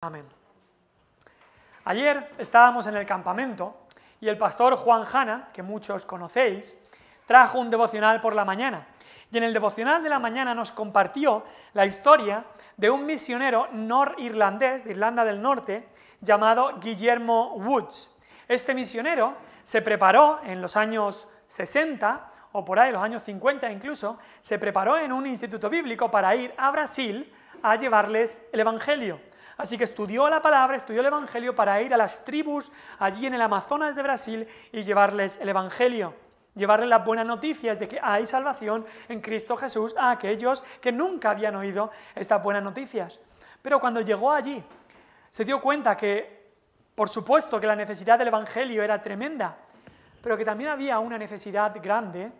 Amén. Ayer estábamos en el campamento y el pastor Juan Jana, que muchos conocéis, trajo un devocional por la mañana. Y en el devocional de la mañana nos compartió la historia de un misionero norirlandés de Irlanda del Norte llamado Guillermo Woods. Este misionero se preparó en los años 60 o por ahí, los años 50 incluso, se preparó en un instituto bíblico para ir a Brasil a llevarles el Evangelio. Así que estudió la palabra, estudió el Evangelio para ir a las tribus allí en el Amazonas de Brasil y llevarles el Evangelio, llevarles las buenas noticias de que hay salvación en Cristo Jesús a aquellos que nunca habían oído estas buenas noticias. Pero cuando llegó allí, se dio cuenta que, por supuesto, que la necesidad del Evangelio era tremenda, pero que también había una necesidad grande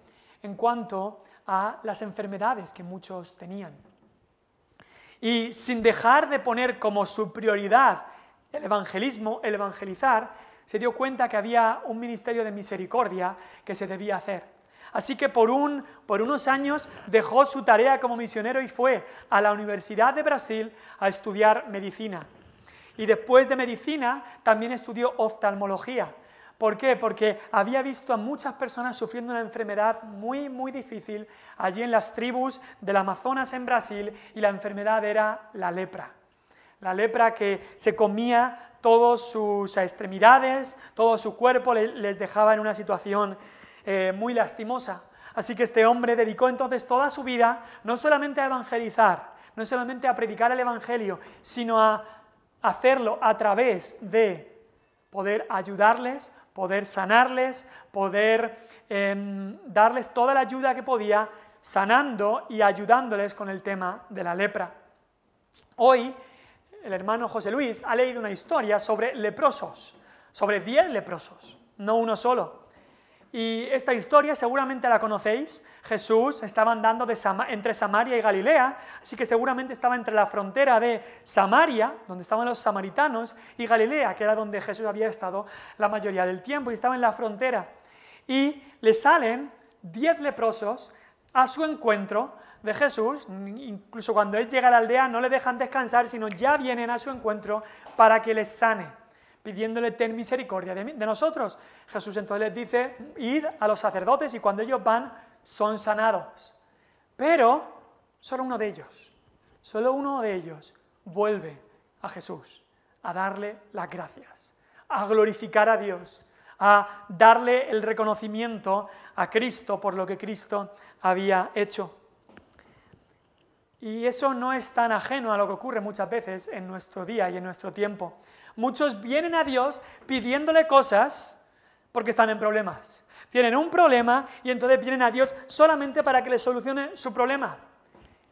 en cuanto a las enfermedades que muchos tenían. Y sin dejar de poner como su prioridad el evangelismo, el evangelizar, se dio cuenta que había un ministerio de misericordia que se debía hacer. Así que por unos años dejó su tarea como misionero y fue a la Universidad de Brasil a estudiar medicina. Y después de medicina también estudió oftalmología. ¿Por qué? Porque había visto a muchas personas sufriendo una enfermedad muy difícil allí en las tribus del Amazonas en Brasil, y la enfermedad era la lepra. La lepra que se comía todas sus extremidades, todo su cuerpo, les dejaba en una situación muy lastimosa. Así que este hombre dedicó entonces toda su vida no solamente a evangelizar, no solamente a predicar el Evangelio, sino a hacerlo a través de poder ayudarles, poder sanarles, poder darles toda la ayuda que podía, sanando y ayudándoles con el tema de la lepra. Hoy el hermano José Luis ha leído una historia sobre leprosos, sobre 10 leprosos, no uno solo. Y esta historia seguramente la conocéis. Jesús estaba andando entre Samaria y Galilea, así que seguramente estaba entre la frontera de Samaria, donde estaban los samaritanos, y Galilea, que era donde Jesús había estado la mayoría del tiempo, y estaba en la frontera. Y le salen 10 leprosos a su encuentro de Jesús. Incluso cuando él llega a la aldea no le dejan descansar, sino ya vienen a su encuentro para que les sane, pidiéndole: ten misericordia de nosotros. Jesús entonces les dice: id a los sacerdotes, y cuando ellos van son sanados. Pero solo uno de ellos vuelve a Jesús a darle las gracias, a glorificar a Dios, a darle el reconocimiento a Cristo por lo que Cristo había hecho. Y eso no es tan ajeno a lo que ocurre muchas veces en nuestro día y en nuestro tiempo. Muchos vienen a Dios pidiéndole cosas porque están en problemas. Tienen un problema y entonces vienen a Dios solamente para que les solucione su problema.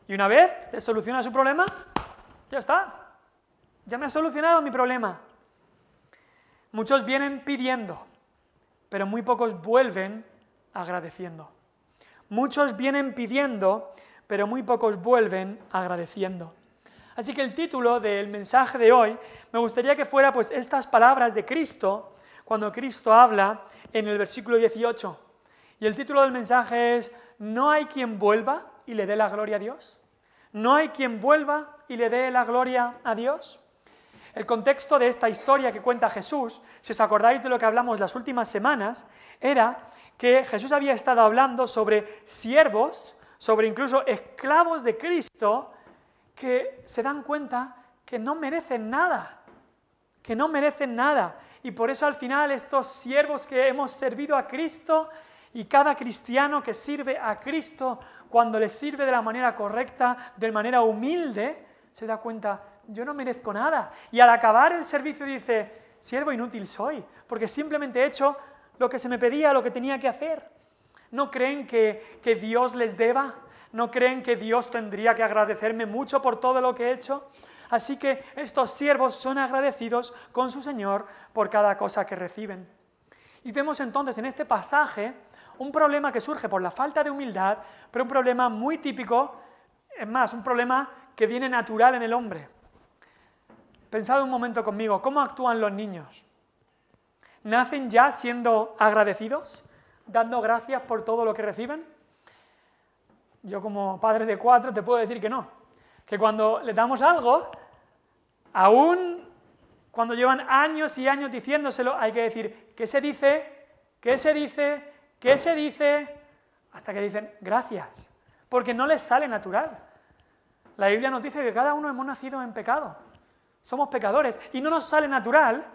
Y una vez les soluciona su problema, ya está. Ya me ha solucionado mi problema. Muchos vienen pidiendo, pero muy pocos vuelven agradeciendo. Muchos vienen pidiendo, pero muy pocos vuelven agradeciendo. Así que el título del mensaje de hoy me gustaría que fuera pues estas palabras de Cristo cuando Cristo habla en el versículo 18. Y el título del mensaje es: ¿no hay quien vuelva y le dé la gloria a Dios? ¿No hay quien vuelva y le dé la gloria a Dios? El contexto de esta historia que cuenta Jesús, si os acordáis de lo que hablamos las últimas semanas, era que Jesús había estado hablando sobre siervos, sobre incluso esclavos de Cristo, que se dan cuenta que no merecen nada, y por eso al final estos siervos que hemos servido a Cristo, y cada cristiano que sirve a Cristo, cuando le sirve de la manera correcta, de manera humilde, se da cuenta: yo no merezco nada, y al acabar el servicio dice: siervo inútil soy, porque simplemente he hecho lo que se me pedía, lo que tenía que hacer. ¿No creen que Dios les deba? ¿No creen que Dios tendría que agradecerme mucho por todo lo que he hecho? Así que estos siervos son agradecidos con su Señor por cada cosa que reciben. Y vemos entonces en este pasaje un problema que surge por la falta de humildad, pero un problema muy típico, es más, un problema que viene natural en el hombre. Pensad un momento conmigo, ¿cómo actúan los niños? ¿Nacen ya siendo agradecidos, dando gracias por todo lo que reciben? Yo, como padre de 4, te puedo decir que no. Que cuando le damos algo, aún cuando llevan años y años diciéndoselo, hay que decir, ¿qué se dice? ¿Qué se dice? ¿Qué se dice? Hasta que dicen, gracias, porque no les sale natural. La Biblia nos dice que cada uno hemos nacido en pecado, somos pecadores, y no nos sale natural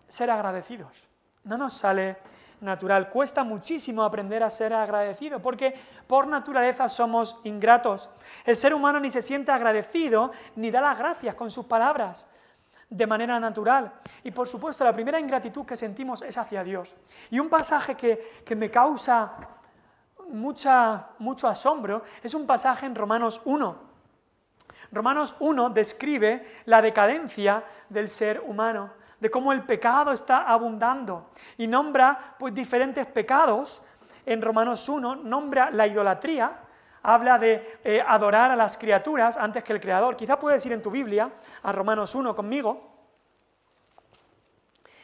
ser agradecidos, no nos sale natural. Cuesta muchísimo aprender a ser agradecido, porque por naturaleza somos ingratos. El ser humano ni se siente agradecido, ni da las gracias con sus palabras de manera natural. Y por supuesto, la primera ingratitud que sentimos es hacia Dios. Y un pasaje que me causa mucho asombro es un pasaje en Romanos 1. Romanos 1 describe la decadencia del ser humano, de cómo el pecado está abundando, y nombra pues diferentes pecados. En Romanos 1 nombra la idolatría, habla de adorar a las criaturas antes que el Creador. Quizá puedes ir en tu Biblia a Romanos 1 conmigo.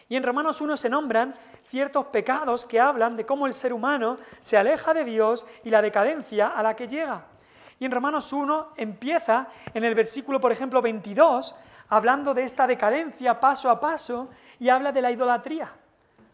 Y en Romanos 1 se nombran ciertos pecados que hablan de cómo el ser humano se aleja de Dios y la decadencia a la que llega. Y en Romanos 1 empieza en el versículo, por ejemplo, 22, hablando de esta decadencia paso a paso, y habla de la idolatría,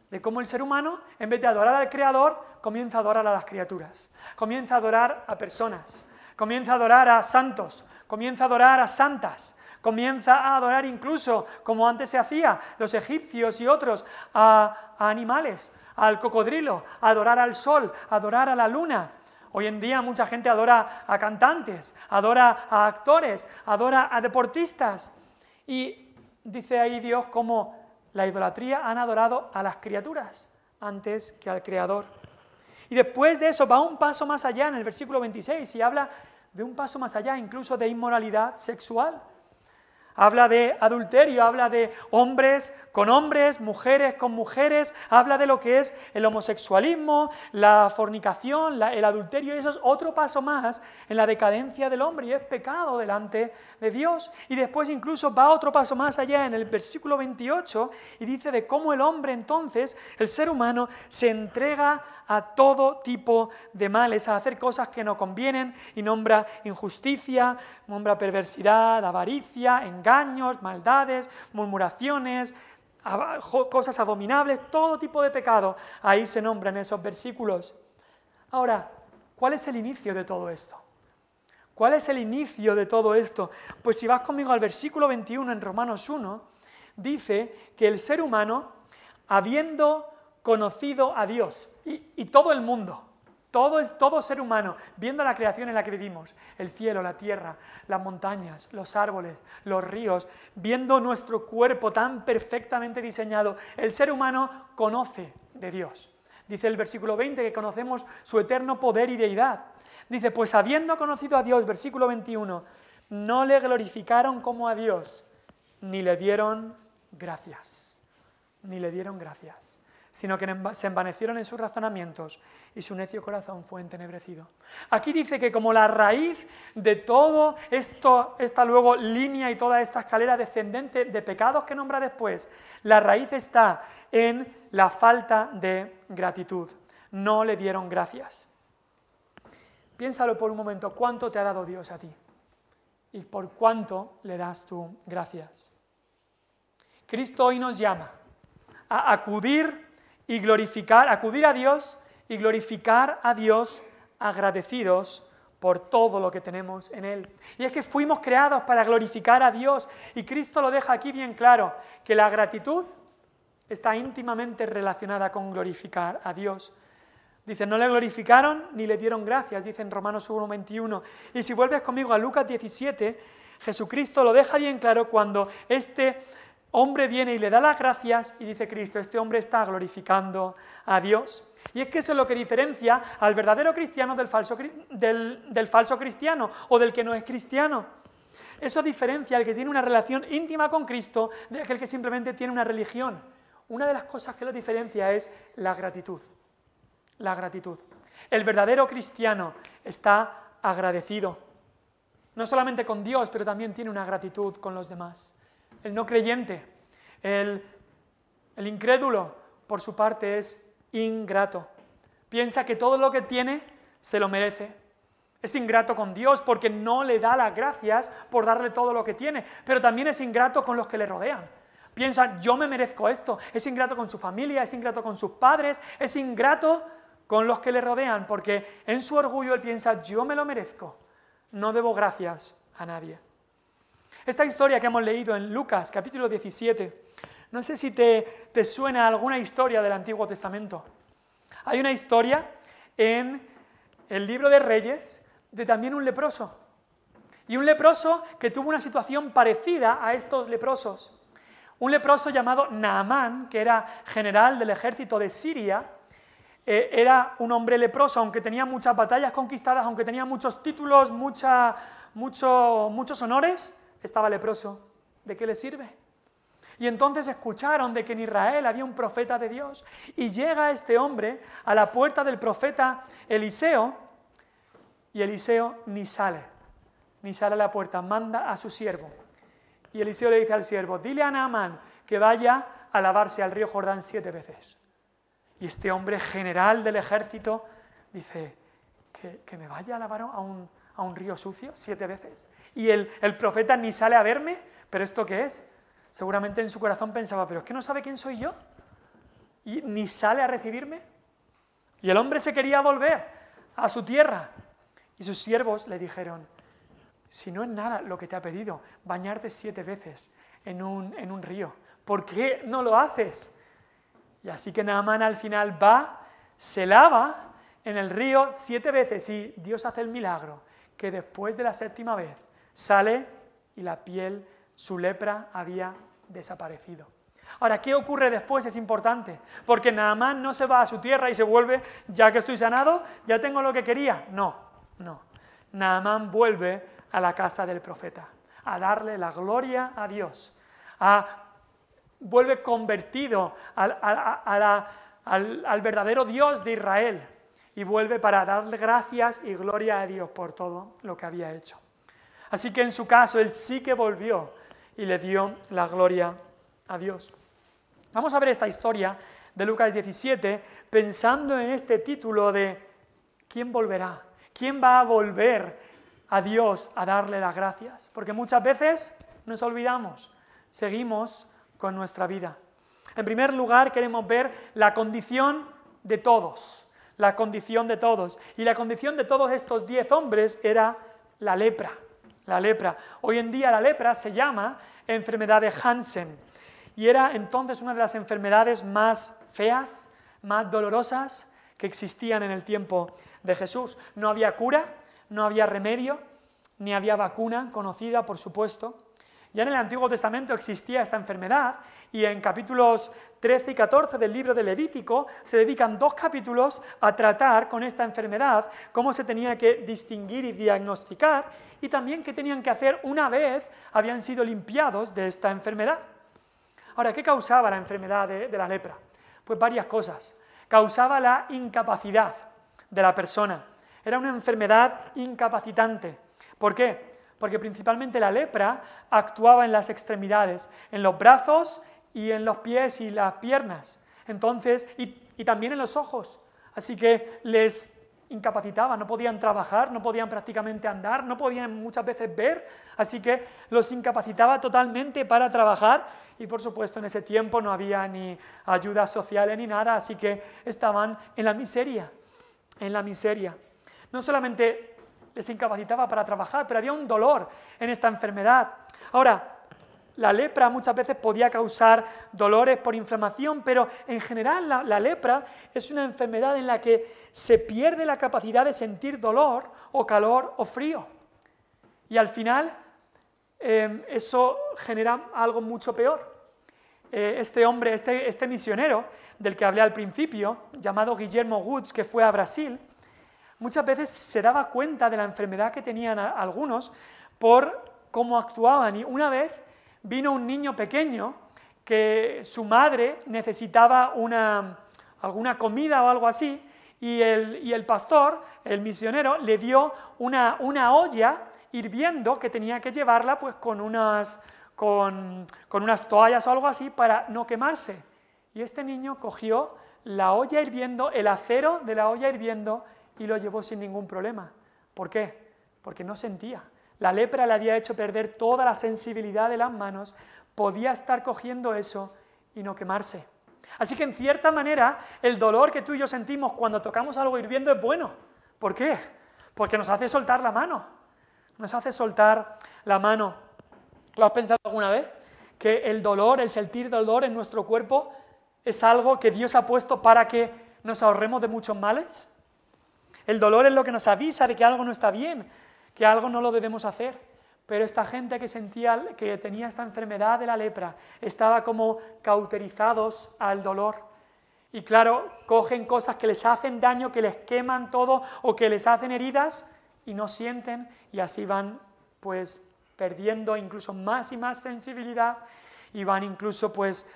de cómo el ser humano, en vez de adorar al Creador, comienza a adorar a las criaturas, comienza a adorar a personas, comienza a adorar a santos, comienza a adorar a santas, comienza a adorar incluso, como antes se hacía, los egipcios y otros, a animales, al cocodrilo, a adorar al sol, a adorar a la luna. Hoy en día mucha gente adora a cantantes, adora a actores, adora a deportistas. Y dice ahí Dios cómo la idolatría han adorado a las criaturas antes que al Creador. Y después de eso va un paso más allá en el versículo 26 y habla de un paso más allá incluso de inmoralidad sexual. Habla de adulterio, habla de hombres con hombres, mujeres con mujeres, habla de lo que es el homosexualismo, la fornicación, el adulterio, y eso es otro paso más en la decadencia del hombre y es pecado delante de Dios. Y después incluso va otro paso más allá en el versículo 28 y dice de cómo el hombre entonces, el ser humano, se entrega a todo tipo de males, a hacer cosas que no convienen, y nombra injusticia, nombra perversidad, avaricia, engaños, maldades, murmuraciones, cosas abominables, todo tipo de pecado. Ahí se nombran esos versículos. Ahora, ¿cuál es el inicio de todo esto? ¿Cuál es el inicio de todo esto? Pues si vas conmigo al versículo 21 en Romanos 1, dice que el ser humano, habiendo conocido a Dios, y todo el mundo, todo ser humano, viendo la creación en la que vivimos, el cielo, la tierra, las montañas, los árboles, los ríos, viendo nuestro cuerpo tan perfectamente diseñado, el ser humano conoce de Dios. Dice el versículo 20 que conocemos su eterno poder y deidad. Dice, pues habiendo conocido a Dios, versículo 21, no le glorificaron como a Dios, ni le dieron gracias, ni le dieron gracias, sino que se envanecieron en sus razonamientos y su necio corazón fue entenebrecido. Aquí dice que como la raíz de todo esto, esta luego línea y toda esta escalera descendente de pecados que nombra después, la raíz está en la falta de gratitud. No le dieron gracias. Piénsalo por un momento, ¿cuánto te ha dado Dios a ti? ¿Y por cuánto le das tú gracias? Cristo hoy nos llama a acudir a Dios y glorificar a Dios agradecidos por todo lo que tenemos en Él. Y es que fuimos creados para glorificar a Dios, y Cristo lo deja aquí bien claro, que la gratitud está íntimamente relacionada con glorificar a Dios. Dice, no le glorificaron ni le dieron gracias, dice en Romanos 1:21. Y si vuelves conmigo a Lucas 17, Jesucristo lo deja bien claro cuando este hombre viene y le da las gracias y dice Cristo, este hombre está glorificando a Dios. Y es que eso es lo que diferencia al verdadero cristiano del falso cristiano o del que no es cristiano. Eso diferencia al que tiene una relación íntima con Cristo de aquel que simplemente tiene una religión. Una de las cosas que lo diferencia es la gratitud. La gratitud. El verdadero cristiano está agradecido, no solamente con Dios, pero también tiene una gratitud con los demás. El no creyente, el incrédulo, por su parte, es ingrato. Piensa que todo lo que tiene se lo merece. Es ingrato con Dios porque no le da las gracias por darle todo lo que tiene, pero también es ingrato con los que le rodean, Piensa, yo me merezco esto. Es ingrato con su familia, es ingrato con sus padres, es ingrato con los que le rodean, porque en su orgullo él piensa, yo me lo merezco, no debo gracias a nadie. Esta historia que hemos leído en Lucas, capítulo 17, no sé si te suena alguna historia del Antiguo Testamento. Hay una historia en el libro de Reyes de también un leproso. Y un leproso que tuvo una situación parecida a estos leprosos. Un leproso llamado Naamán, que era general del ejército de Siria, era un hombre leproso, aunque tenía muchas batallas conquistadas, aunque tenía muchos títulos, muchos honores, estaba leproso. ¿De qué le sirve? Y entonces escucharon de que en Israel había un profeta de Dios, y llega este hombre a la puerta del profeta Eliseo, y Eliseo ni sale a la puerta, manda a su siervo. Y Eliseo le dice al siervo, dile a Naamán que vaya a lavarse al río Jordán 7 veces. Y este hombre general del ejército dice, ¿que me vaya a lavar a un río sucio 7 veces? Y el profeta ni sale a verme, ¿pero esto qué es? Seguramente en su corazón pensaba, ¿pero es que no sabe quién soy yo? ¿Y ni sale a recibirme? Y el hombre se quería volver a su tierra. Y sus siervos le dijeron, si no es nada lo que te ha pedido, bañarte 7 veces en un río, ¿por qué no lo haces? Y así que Naamán al final va, se lava en el río 7 veces y Dios hace el milagro, que después de la 7ª vez sale y la piel, su lepra había desaparecido. Ahora, ¿qué ocurre después? Es importante, porque Naamán no se va a su tierra y se vuelve, ya que estoy sanado, ya tengo lo que quería. No. Naamán vuelve a la casa del profeta, a darle la gloria a Dios, vuelve convertido al verdadero Dios de Israel y vuelve para darle gracias y gloria a Dios por todo lo que había hecho. Así que en su caso él sí que volvió y le dio la gloria a Dios. Vamos a ver esta historia de Lucas 17 pensando en este título de ¿quién volverá? ¿Quién va a volver a Dios a darle las gracias? Porque muchas veces nos olvidamos, seguimos con nuestra vida. En primer lugar, queremos ver la condición de todos, la condición de todos. Y la condición de todos estos 10 hombres era la lepra. La lepra. Hoy en día la lepra se llama enfermedad de Hansen y era entonces una de las enfermedades más feas, más dolorosas que existían en el tiempo de Jesús. No había cura, no había remedio, ni había vacuna conocida, por supuesto. Ya en el Antiguo Testamento existía esta enfermedad y en capítulos 13 y 14 del libro de Levítico se dedican 2 capítulos a tratar con esta enfermedad, cómo se tenía que distinguir y diagnosticar y también qué tenían que hacer una vez habían sido limpiados de esta enfermedad. Ahora, ¿qué causaba la enfermedad de la lepra? Pues varias cosas. Causaba la incapacidad de la persona. Era una enfermedad incapacitante. ¿Por qué? Porque principalmente la lepra actuaba en las extremidades, en los brazos y en los pies y las piernas. Entonces, y también en los ojos. Así que les incapacitaba, no podían trabajar, no podían prácticamente andar, no podían muchas veces ver, así que los incapacitaba totalmente para trabajar y por supuesto en ese tiempo no había ni ayudas sociales ni nada, así que estaban en la miseria, en la miseria. No solamente les incapacitaba para trabajar, pero había un dolor en esta enfermedad. Ahora, la lepra muchas veces podía causar dolores por inflamación, pero en general la lepra es una enfermedad en la que se pierde la capacidad de sentir dolor o calor o frío. Y al final eso genera algo mucho peor. Este hombre, este misionero del que hablé al principio, llamado Guillermo Woods, que fue a Brasil, muchas veces se daba cuenta de la enfermedad que tenían algunos por cómo actuaban. Y una vez vino un niño pequeño que su madre necesitaba alguna comida o algo así y el pastor, el misionero, le dio una olla hirviendo que tenía que llevarla pues con unas toallas o algo así para no quemarse. Y este niño cogió la olla hirviendo, el acero de la olla hirviendo y lo llevó sin ningún problema. ¿Por qué? Porque no sentía. La lepra le había hecho perder toda la sensibilidad de las manos podía estar cogiendo eso y no quemarse. Así que en cierta manera el dolor que tú y yo sentimos cuando tocamos algo hirviendo es bueno. ¿Por qué? Porque nos hace soltar la mano. Nos hace soltar la mano. ¿Lo has pensado alguna vez? Que el dolor, el sentir dolor en nuestro cuerpo es algo que Dios ha puesto para que nos ahorremos de muchos males. El dolor es lo que nos avisa de que algo no está bien, que algo no lo debemos hacer. Pero esta gente que tenía esta enfermedad de la lepra estaba como cauterizados al dolor. Y claro, cogen cosas que les hacen daño, que les queman todo o que les hacen heridas y no sienten, y así van pues perdiendo incluso más y más sensibilidad y van incluso pues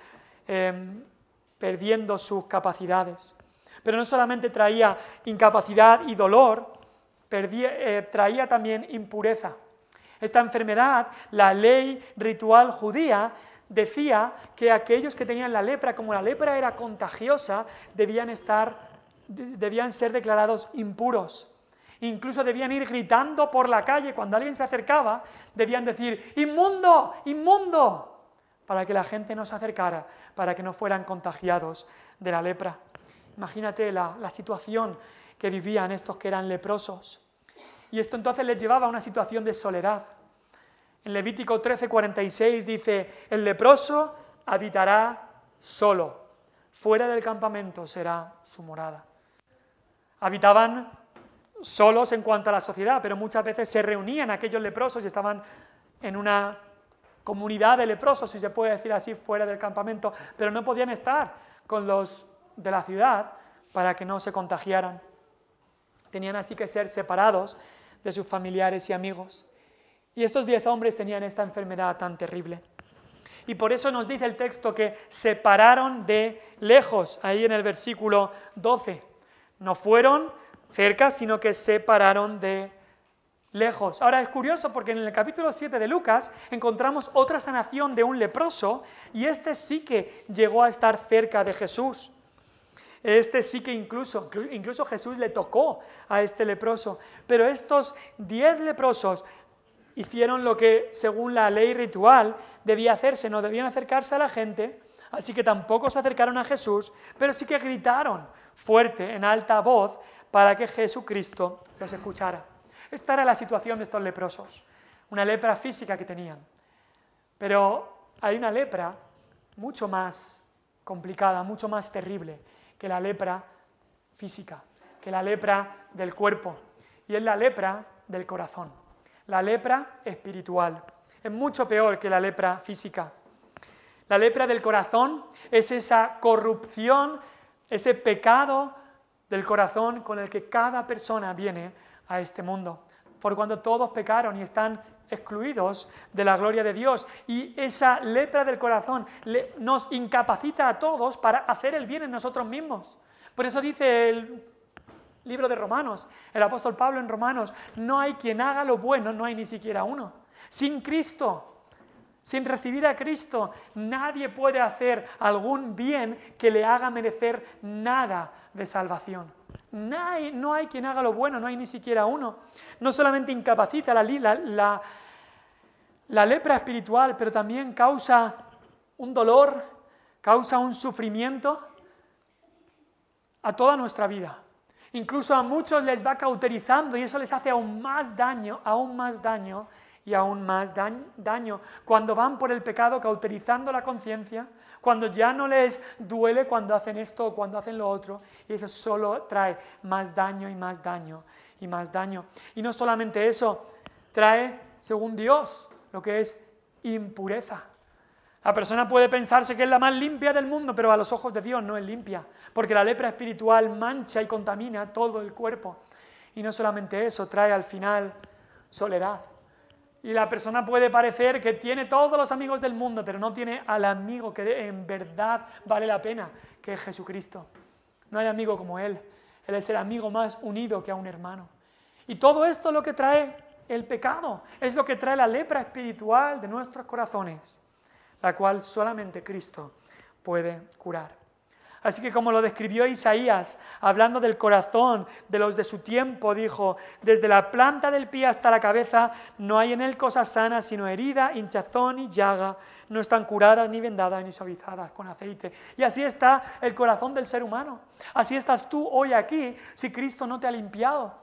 perdiendo sus capacidades. Pero no solamente traía incapacidad y dolor, traía también impureza. Esta enfermedad, la ley ritual judía, decía que aquellos que tenían la lepra, como la lepra era contagiosa, debían ser declarados impuros. Incluso debían ir gritando por la calle cuando alguien se acercaba, debían decir ¡inmundo! ¡Inmundo! Para que la gente no se acercara, para que no fueran contagiados de la lepra. Imagínate la situación que vivían estos que eran leprosos. Y esto entonces les llevaba a una situación de soledad. En Levítico 13:46 dice, el leproso habitará solo, fuera del campamento será su morada. Habitaban solos en cuanto a la sociedad, pero muchas veces se reunían aquellos leprosos y estaban en una comunidad de leprosos, si se puede decir así, fuera del campamento, pero no podían estar con los de la ciudad para que no se contagiaran. Tenían así que ser separados de sus familiares y amigos. Y estos 10 hombres tenían esta enfermedad tan terrible. Y por eso nos dice el texto que se pararon de lejos, ahí en el versículo 12. No fueron cerca, sino que se pararon de lejos. Ahora es curioso porque en el capítulo 7 de Lucas encontramos otra sanación de un leproso y este sí que llegó a estar cerca de Jesús. Este sí que incluso Jesús le tocó a este leproso. Pero estos 10 leprosos hicieron lo que según la ley ritual debía hacerse. No debían acercarse a la gente, así que tampoco se acercaron a Jesús, pero sí que gritaron fuerte, en alta voz, para que Jesucristo los escuchara. Esta era la situación de estos leprosos, una lepra física que tenían. Pero hay una lepra mucho más complicada, mucho más terrible que la lepra física, que la lepra del cuerpo, y es la lepra del corazón, la lepra espiritual. Es mucho peor que la lepra física. La lepra del corazón es esa corrupción, ese pecado del corazón con el que cada persona viene a este mundo, por cuando todos pecaron y están excluidos de la gloria de Dios, y esa lepra del corazón nos incapacita a todos para hacer el bien en nosotros mismos. Por eso dice el libro de Romanos, el apóstol Pablo en Romanos, no hay quien haga lo bueno, no hay ni siquiera uno. Sin Cristo, sin recibir a Cristo, nadie puede hacer algún bien que le haga merecer nada de salvación. No hay quien haga lo bueno, no hay ni siquiera uno. No solamente incapacita la lepra espiritual, pero también causa un dolor, causa un sufrimiento a toda nuestra vida. Incluso a muchos les va cauterizando y eso les hace aún más daño y aún más daño cuando van por el pecado cauterizando la conciencia, cuando ya no les duele cuando hacen esto o cuando hacen lo otro, y eso solo trae más daño y más daño y más daño. Y no solamente eso, trae, según Dios, lo que es impureza. La persona puede pensarse que es la más limpia del mundo, pero a los ojos de Dios no es limpia, porque la lepra espiritual mancha y contamina todo el cuerpo. Y no solamente eso, trae al final soledad. Y la persona puede parecer que tiene todos los amigos del mundo, pero no tiene al amigo que en verdad vale la pena, que es Jesucristo. No hay amigo como Él. Él es el amigo más unido que a un hermano. Y todo esto es lo que trae el pecado, es lo que trae la lepra espiritual de nuestros corazones, la cual solamente Cristo puede curar. Así que como lo describió Isaías, hablando del corazón de los de su tiempo, dijo: desde la planta del pie hasta la cabeza no hay en él cosa sana, sino herida, hinchazón y llaga. No están curadas, ni vendadas, ni suavizadas con aceite. Y así está el corazón del ser humano. Así estás tú hoy aquí si Cristo no te ha limpiado.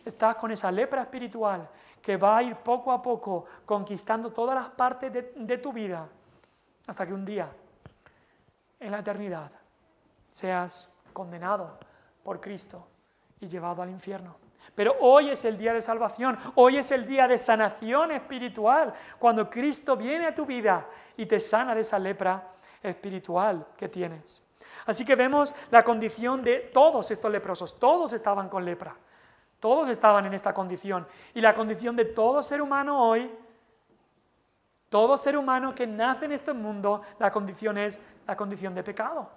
Estás con esa lepra espiritual que va a ir poco a poco conquistando todas las partes de tu vida hasta que un día, en la eternidad, seas condenado por Cristo y llevado al infierno. Pero hoy es el día de salvación, hoy es el día de sanación espiritual, cuando Cristo viene a tu vida y te sana de esa lepra espiritual que tienes. Así que vemos la condición de todos estos leprosos, todos estaban con lepra, todos estaban en esta condición. Y la condición de todo ser humano hoy, todo ser humano que nace en este mundo, la condición es la condición de pecado.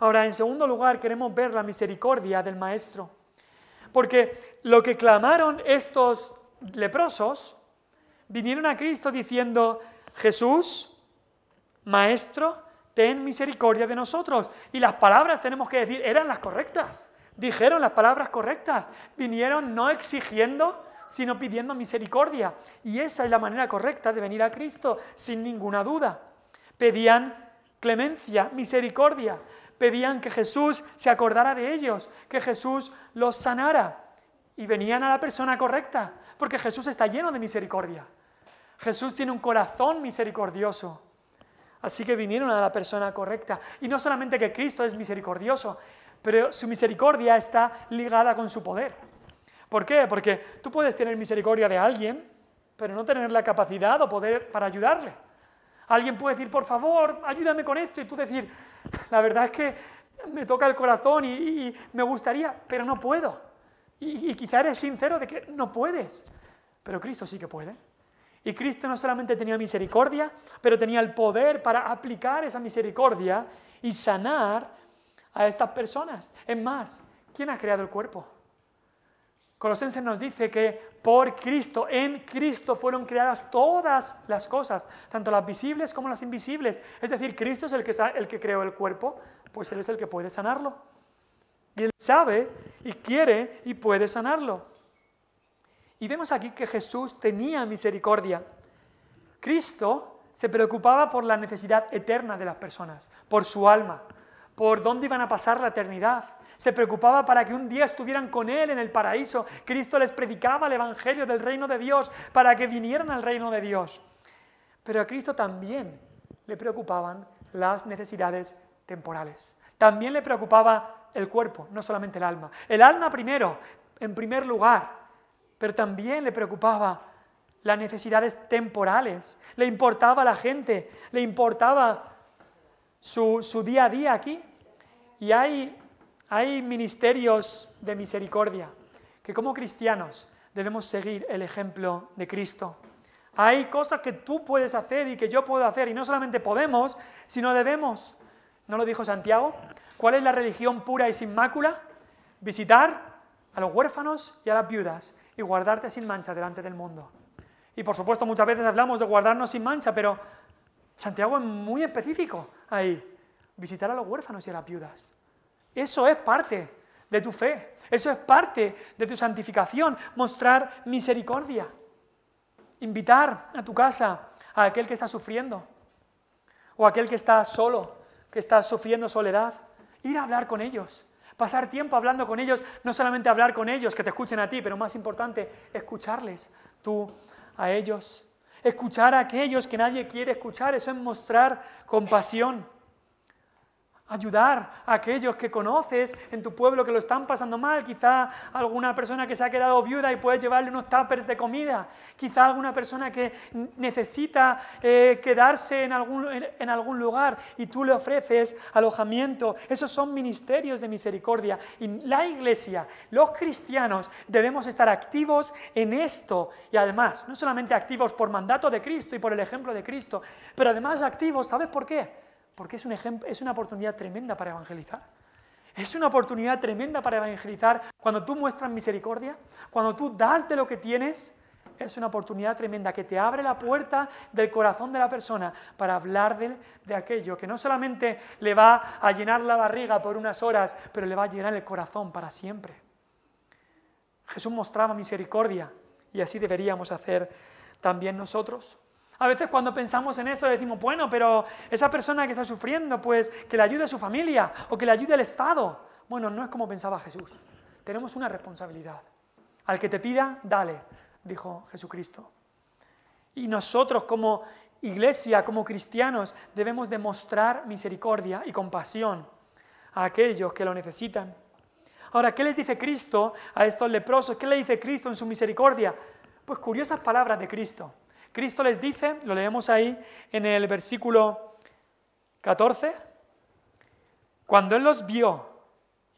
Ahora, en segundo lugar, queremos ver la misericordia del Maestro. Porque lo que clamaron estos leprosos, vinieron a Cristo diciendo: Jesús, Maestro, ten misericordia de nosotros. Y las palabras, tenemos que decir, eran las correctas. Dijeron las palabras correctas. Vinieron no exigiendo, sino pidiendo misericordia. Y esa es la manera correcta de venir a Cristo, sin ninguna duda. Pedían clemencia, misericordia. Pedían que Jesús se acordara de ellos, que Jesús los sanara. Y venían a la persona correcta, porque Jesús está lleno de misericordia. Jesús tiene un corazón misericordioso. Así que vinieron a la persona correcta. Y no solamente que Cristo es misericordioso, pero su misericordia está ligada con su poder. ¿Por qué? Porque tú puedes tener misericordia de alguien, pero no tener la capacidad o poder para ayudarle. Alguien puede decir: por favor, ayúdame con esto, y tú decir: la verdad es que me toca el corazón y me gustaría, pero no puedo. Y quizá eres sincero de que no puedes, pero Cristo sí que puede. Y Cristo no solamente tenía misericordia, pero tenía el poder para aplicar esa misericordia y sanar a estas personas. Es más, ¿quién ha creado el cuerpo? Colosenses nos dice que por Cristo, en Cristo fueron creadas todas las cosas, tanto las visibles como las invisibles. Es decir, Cristo es el que creó el cuerpo, pues Él es el que puede sanarlo. Y Él sabe y quiere y puede sanarlo. Y vemos aquí que Jesús tenía misericordia. Cristo se preocupaba por la necesidad eterna de las personas, por su alma, por dónde iban a pasar la eternidad. Se preocupaba para que un día estuvieran con Él en el paraíso. Cristo les predicaba el Evangelio del reino de Dios para que vinieran al reino de Dios. Pero a Cristo también le preocupaban las necesidades temporales. También le preocupaba el cuerpo, no solamente el alma. El alma primero, en primer lugar, pero también le preocupaba las necesidades temporales. Le importaba a la gente, le importaba su día a día aquí. Y hay ministerios de misericordia que como cristianos debemos seguir el ejemplo de Cristo. Hay cosas que tú puedes hacer y que yo puedo hacer, y no solamente podemos, sino debemos. ¿No lo dijo Santiago? ¿Cuál es la religión pura y sin mácula? Visitar a los huérfanos y a las viudas y guardarte sin mancha delante del mundo. Y por supuesto muchas veces hablamos de guardarnos sin mancha, pero Santiago es muy específico ahí. Visitar a los huérfanos y a las viudas. Eso es parte de tu fe, eso es parte de tu santificación, mostrar misericordia. Invitar a tu casa a aquel que está sufriendo, o aquel que está solo, que está sufriendo soledad. Ir a hablar con ellos, pasar tiempo hablando con ellos, no solamente hablar con ellos, que te escuchen a ti, pero más importante, escucharles tú a ellos. Escuchar a aquellos que nadie quiere escuchar, eso es mostrar compasión. Ayudar a aquellos que conoces en tu pueblo que lo están pasando mal, quizá alguna persona que se ha quedado viuda y puedes llevarle unos tuppers de comida, quizá alguna persona que necesita quedarse en algún lugar y tú le ofreces alojamiento. Esos son ministerios de misericordia. Y la Iglesia, los cristianos, debemos estar activos en esto y además, no solamente activos por mandato de Cristo y por el ejemplo de Cristo, pero además activos, ¿sabes por qué? Porque es una oportunidad tremenda para evangelizar. Es una oportunidad tremenda para evangelizar cuando tú muestras misericordia, cuando tú das de lo que tienes, es una oportunidad tremenda que te abre la puerta del corazón de la persona para hablar de aquello que no solamente le va a llenar la barriga por unas horas, pero le va a llenar el corazón para siempre. Jesús mostraba misericordia y así deberíamos hacer también nosotros. A veces cuando pensamos en eso decimos, bueno, pero esa persona que está sufriendo, pues que le ayude a su familia o que le ayude al Estado. Bueno, no es como pensaba Jesús. Tenemos una responsabilidad. Al que te pida, dale, dijo Jesucristo. Y nosotros como iglesia, como cristianos, debemos demostrar misericordia y compasión a aquellos que lo necesitan. Ahora, ¿qué les dice Cristo a estos leprosos? ¿Qué le dice Cristo en su misericordia? Pues curiosas palabras de Cristo. Cristo les dice, lo leemos ahí en el versículo 14, cuando Él los vio,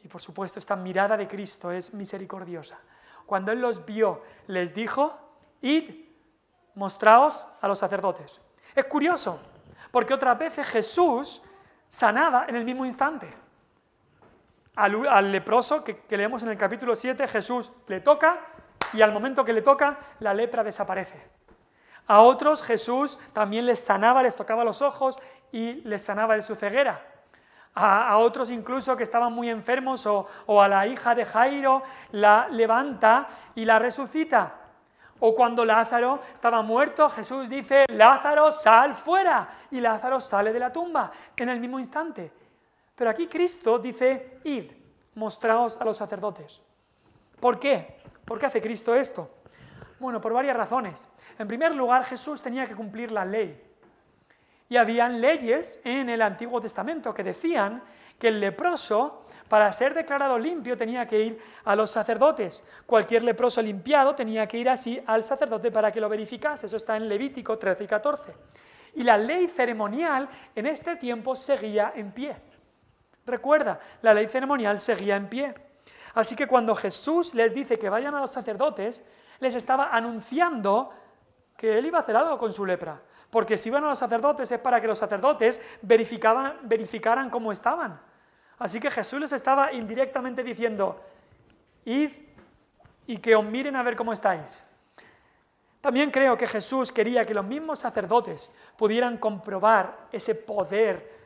y por supuesto esta mirada de Cristo es misericordiosa, cuando Él los vio, les dijo, id, mostraos a los sacerdotes. Es curioso, porque otras veces Jesús sanaba en el mismo instante. Al leproso que leemos en el capítulo 7, Jesús le toca y al momento que le toca, la lepra desaparece. A otros Jesús también les sanaba, les tocaba los ojos y les sanaba de su ceguera. A otros incluso que estaban muy enfermos o a la hija de Jairo la levanta y la resucita. O cuando Lázaro estaba muerto, Jesús dice, Lázaro, sal fuera. Y Lázaro sale de la tumba en el mismo instante. Pero aquí Cristo dice, id, mostraos a los sacerdotes. ¿Por qué? ¿Por qué hace Cristo esto? Bueno, por varias razones. En primer lugar, Jesús tenía que cumplir la ley. Y habían leyes en el Antiguo Testamento que decían que el leproso, para ser declarado limpio, tenía que ir a los sacerdotes. Cualquier leproso limpiado tenía que ir así al sacerdote para que lo verificase. Eso está en Levítico 13 y 14. Y la ley ceremonial en este tiempo seguía en pie. Recuerda, la ley ceremonial seguía en pie. Así que cuando Jesús les dice que vayan a los sacerdotes, les estaba anunciando que Él iba a hacer algo con su lepra. Porque si iban a los sacerdotes es para que los sacerdotes verificaran cómo estaban. Así que Jesús les estaba indirectamente diciendo, id y que os miren a ver cómo estáis. También creo que Jesús quería que los mismos sacerdotes pudieran comprobar ese poder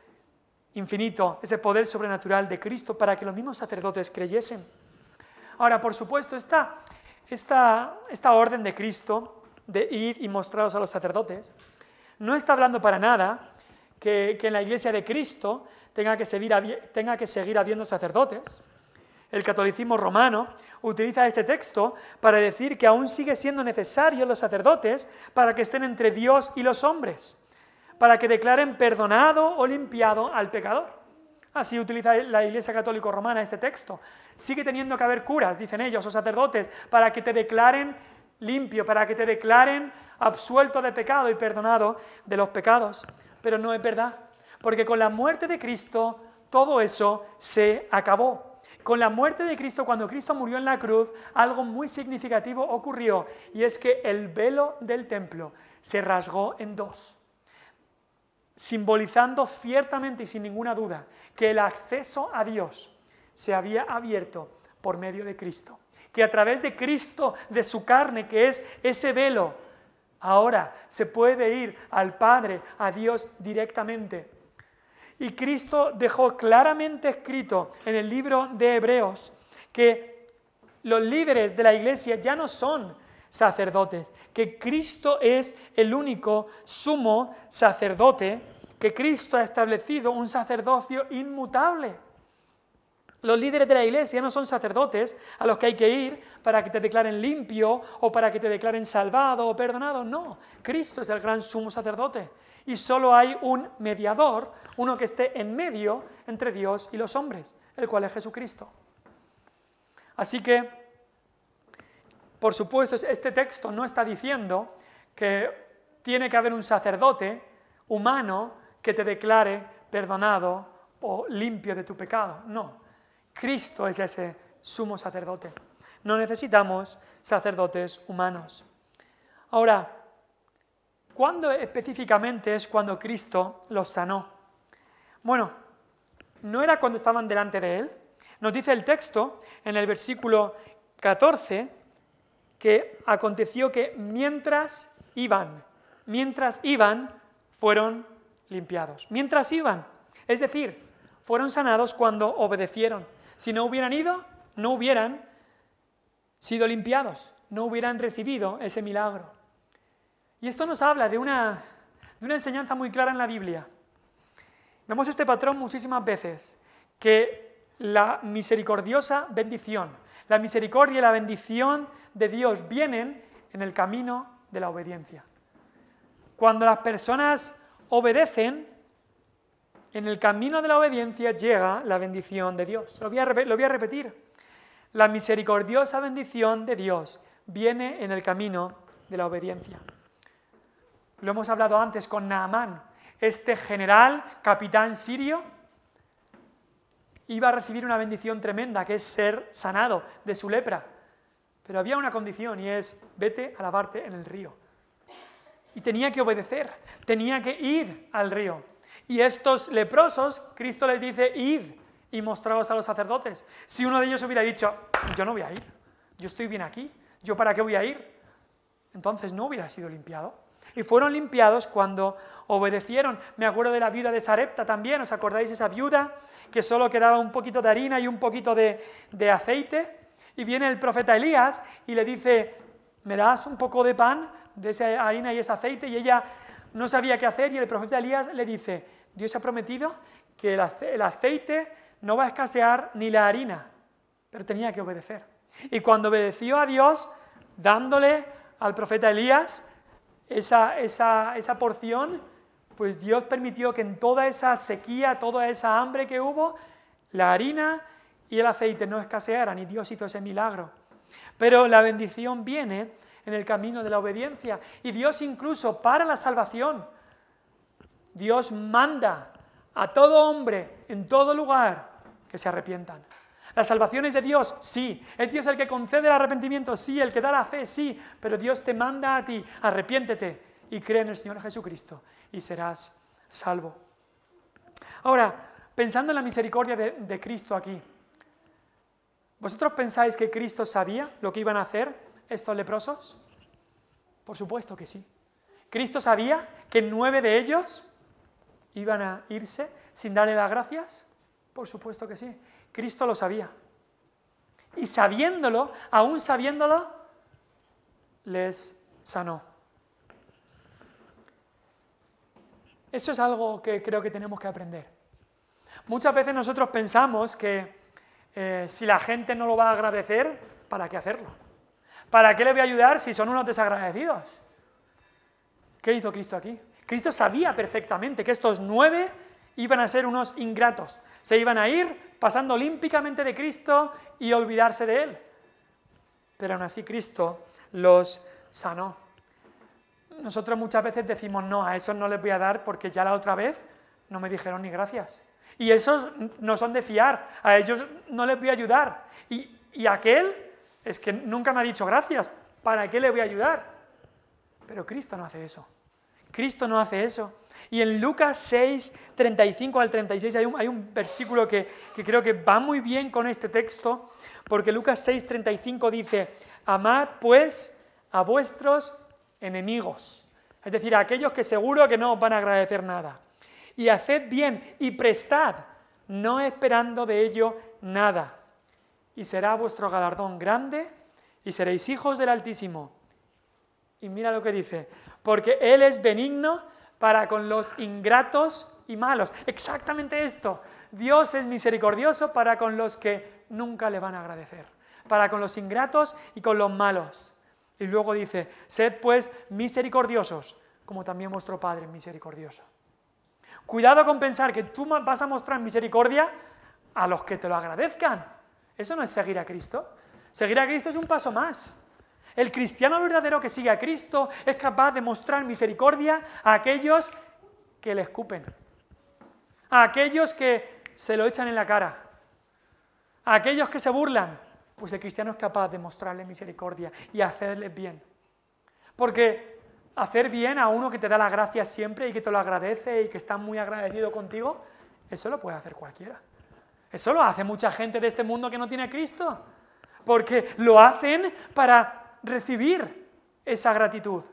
infinito, ese poder sobrenatural de Cristo para que los mismos sacerdotes creyesen. Ahora, por supuesto, esta orden de Cristo de ir y mostraros a los sacerdotes no está hablando para nada que en la iglesia de Cristo tenga que seguir habiendo sacerdotes. El catolicismo romano utiliza este texto para decir que aún sigue siendo necesario los sacerdotes para que estén entre Dios y los hombres, para que declaren perdonado o limpiado al pecador. Así utiliza la Iglesia Católica Romana este texto. Sigue teniendo que haber curas, dicen ellos, o sacerdotes, para que te declaren limpio, para que te declaren absuelto de pecado y perdonado de los pecados. Pero no es verdad, porque con la muerte de Cristo todo eso se acabó. Con la muerte de Cristo, cuando Cristo murió en la cruz, algo muy significativo ocurrió, y es que el velo del templo se rasgó en dos, simbolizando ciertamente y sin ninguna duda que el acceso a Dios se había abierto por medio de Cristo. Que a través de Cristo, de su carne, que es ese velo, ahora se puede ir al Padre, a Dios directamente. Y Cristo dejó claramente escrito en el libro de Hebreos que los líderes de la iglesia ya no son sacerdotes, que Cristo es el único sumo sacerdote, que Cristo ha establecido un sacerdocio inmutable. Los líderes de la iglesia no son sacerdotes a los que hay que ir para que te declaren limpio o para que te declaren salvado o perdonado. No, Cristo es el gran sumo sacerdote y solo hay un mediador, uno que esté en medio entre Dios y los hombres, el cual es Jesucristo. Así que, por supuesto, este texto no está diciendo que tiene que haber un sacerdote humano que te declare perdonado o limpio de tu pecado. No. Cristo es ese sumo sacerdote. No necesitamos sacerdotes humanos. Ahora, ¿cuándo específicamente es cuando Cristo los sanó? Bueno, no era cuando estaban delante de Él. Nos dice el texto en el versículo 14 que aconteció que mientras iban, fueron limpiados. Mientras iban, es decir, fueron sanados cuando obedecieron. Si no hubieran ido, no hubieran sido limpiados, no hubieran recibido ese milagro. Y esto nos habla de una enseñanza muy clara en la Biblia. Vemos este patrón muchísimas veces, que la misericordiosa bendición, la misericordia y la bendición de Dios vienen en el camino de la obediencia. Cuando las personas obedecen, en el camino de la obediencia llega la bendición de Dios. Lo voy a repetir. La misericordiosa bendición de Dios viene en el camino de la obediencia. Lo hemos hablado antes con Naamán. Este general, capitán sirio, iba a recibir una bendición tremenda, que es ser sanado de su lepra. Pero había una condición, y es: vete a lavarte en el río. Y tenía que obedecer, tenía que ir al río. Y estos leprosos, Cristo les dice: id y mostraos a los sacerdotes. Si uno de ellos hubiera dicho: yo no voy a ir, yo estoy bien aquí, ¿yo para qué voy a ir?, entonces no hubiera sido limpiado. Y fueron limpiados cuando obedecieron. Me acuerdo de la viuda de Sarepta también. ¿Os acordáis de esa viuda que solo quedaba un poquito de harina y un poquito de aceite? Y viene el profeta Elías y le dice: ¿me das un poco de pan, de esa harina y ese aceite? Y ella no sabía qué hacer, y el profeta Elías le dice: Dios ha prometido que el aceite no va a escasear ni la harina, pero tenía que obedecer. Y cuando obedeció a Dios, dándole al profeta Elías esa porción, pues Dios permitió que en toda esa sequía, toda esa hambre que hubo, la harina y el aceite no escasearan, y Dios hizo ese milagro. Pero la bendición viene en el camino de la obediencia, y Dios incluso para la salvación, Dios manda a todo hombre, en todo lugar, que se arrepientan. La salvación es de Dios, sí. ¿Es Dios el que concede el arrepentimiento? Sí. ¿El que da la fe? Sí. Pero Dios te manda a ti: arrepiéntete y cree en el Señor Jesucristo y serás salvo. Ahora, pensando en la misericordia de Cristo aquí, ¿vosotros pensáis que Cristo sabía lo que iban a hacer estos leprosos? Por supuesto que sí. ¿Cristo sabía que 9 de ellos iban a irse sin darle las gracias? Por supuesto que sí. Cristo lo sabía. Y sabiéndolo, aún sabiéndolo, les sanó. Eso es algo que creo que tenemos que aprender. Muchas veces nosotros pensamos que si la gente no lo va a agradecer, ¿para qué hacerlo? ¿Para qué le voy a ayudar si son unos desagradecidos? ¿Qué hizo Cristo aquí? Cristo sabía perfectamente que estos 9 iban a ser unos ingratos. Se iban a ir pasando olímpicamente de Cristo y olvidarse de Él. Pero aún así Cristo los sanó. Nosotros muchas veces decimos: no, a esos no les voy a dar porque ya la otra vez no me dijeron ni gracias. Y esos no son de fiar, a ellos no les voy a ayudar. Y aquel es que nunca me ha dicho gracias, ¿para qué le voy a ayudar? Pero Cristo no hace eso. Cristo no hace eso. Y en Lucas 6, 35 al 36 hay un versículo que creo que va muy bien con este texto, porque Lucas 6, 35 dice: amad pues a vuestros enemigos, es decir, a aquellos que seguro que no os van a agradecer nada, y haced bien y prestad, no esperando de ello nada, y será vuestro galardón grande, y seréis hijos del Altísimo. Y mira lo que dice: porque Él es benigno para con los ingratos y malos. Exactamente esto. Dios es misericordioso para con los que nunca le van a agradecer, para con los ingratos y con los malos. Y luego dice: sed pues misericordiosos, como también vuestro Padre es misericordioso. Cuidado con pensar que tú vas a mostrar misericordia a los que te lo agradezcan. Eso no es seguir a Cristo. Seguir a Cristo es un paso más. El cristiano verdadero que sigue a Cristo es capaz de mostrar misericordia a aquellos que le escupen, a aquellos que se lo echan en la cara, a aquellos que se burlan. Pues el cristiano es capaz de mostrarle misericordia y hacerles bien. Porque hacer bien a uno que te da las gracias siempre y que te lo agradece y que está muy agradecido contigo, eso lo puede hacer cualquiera. Eso lo hace mucha gente de este mundo que no tiene a Cristo. Porque lo hacen para recibir esa gratitud.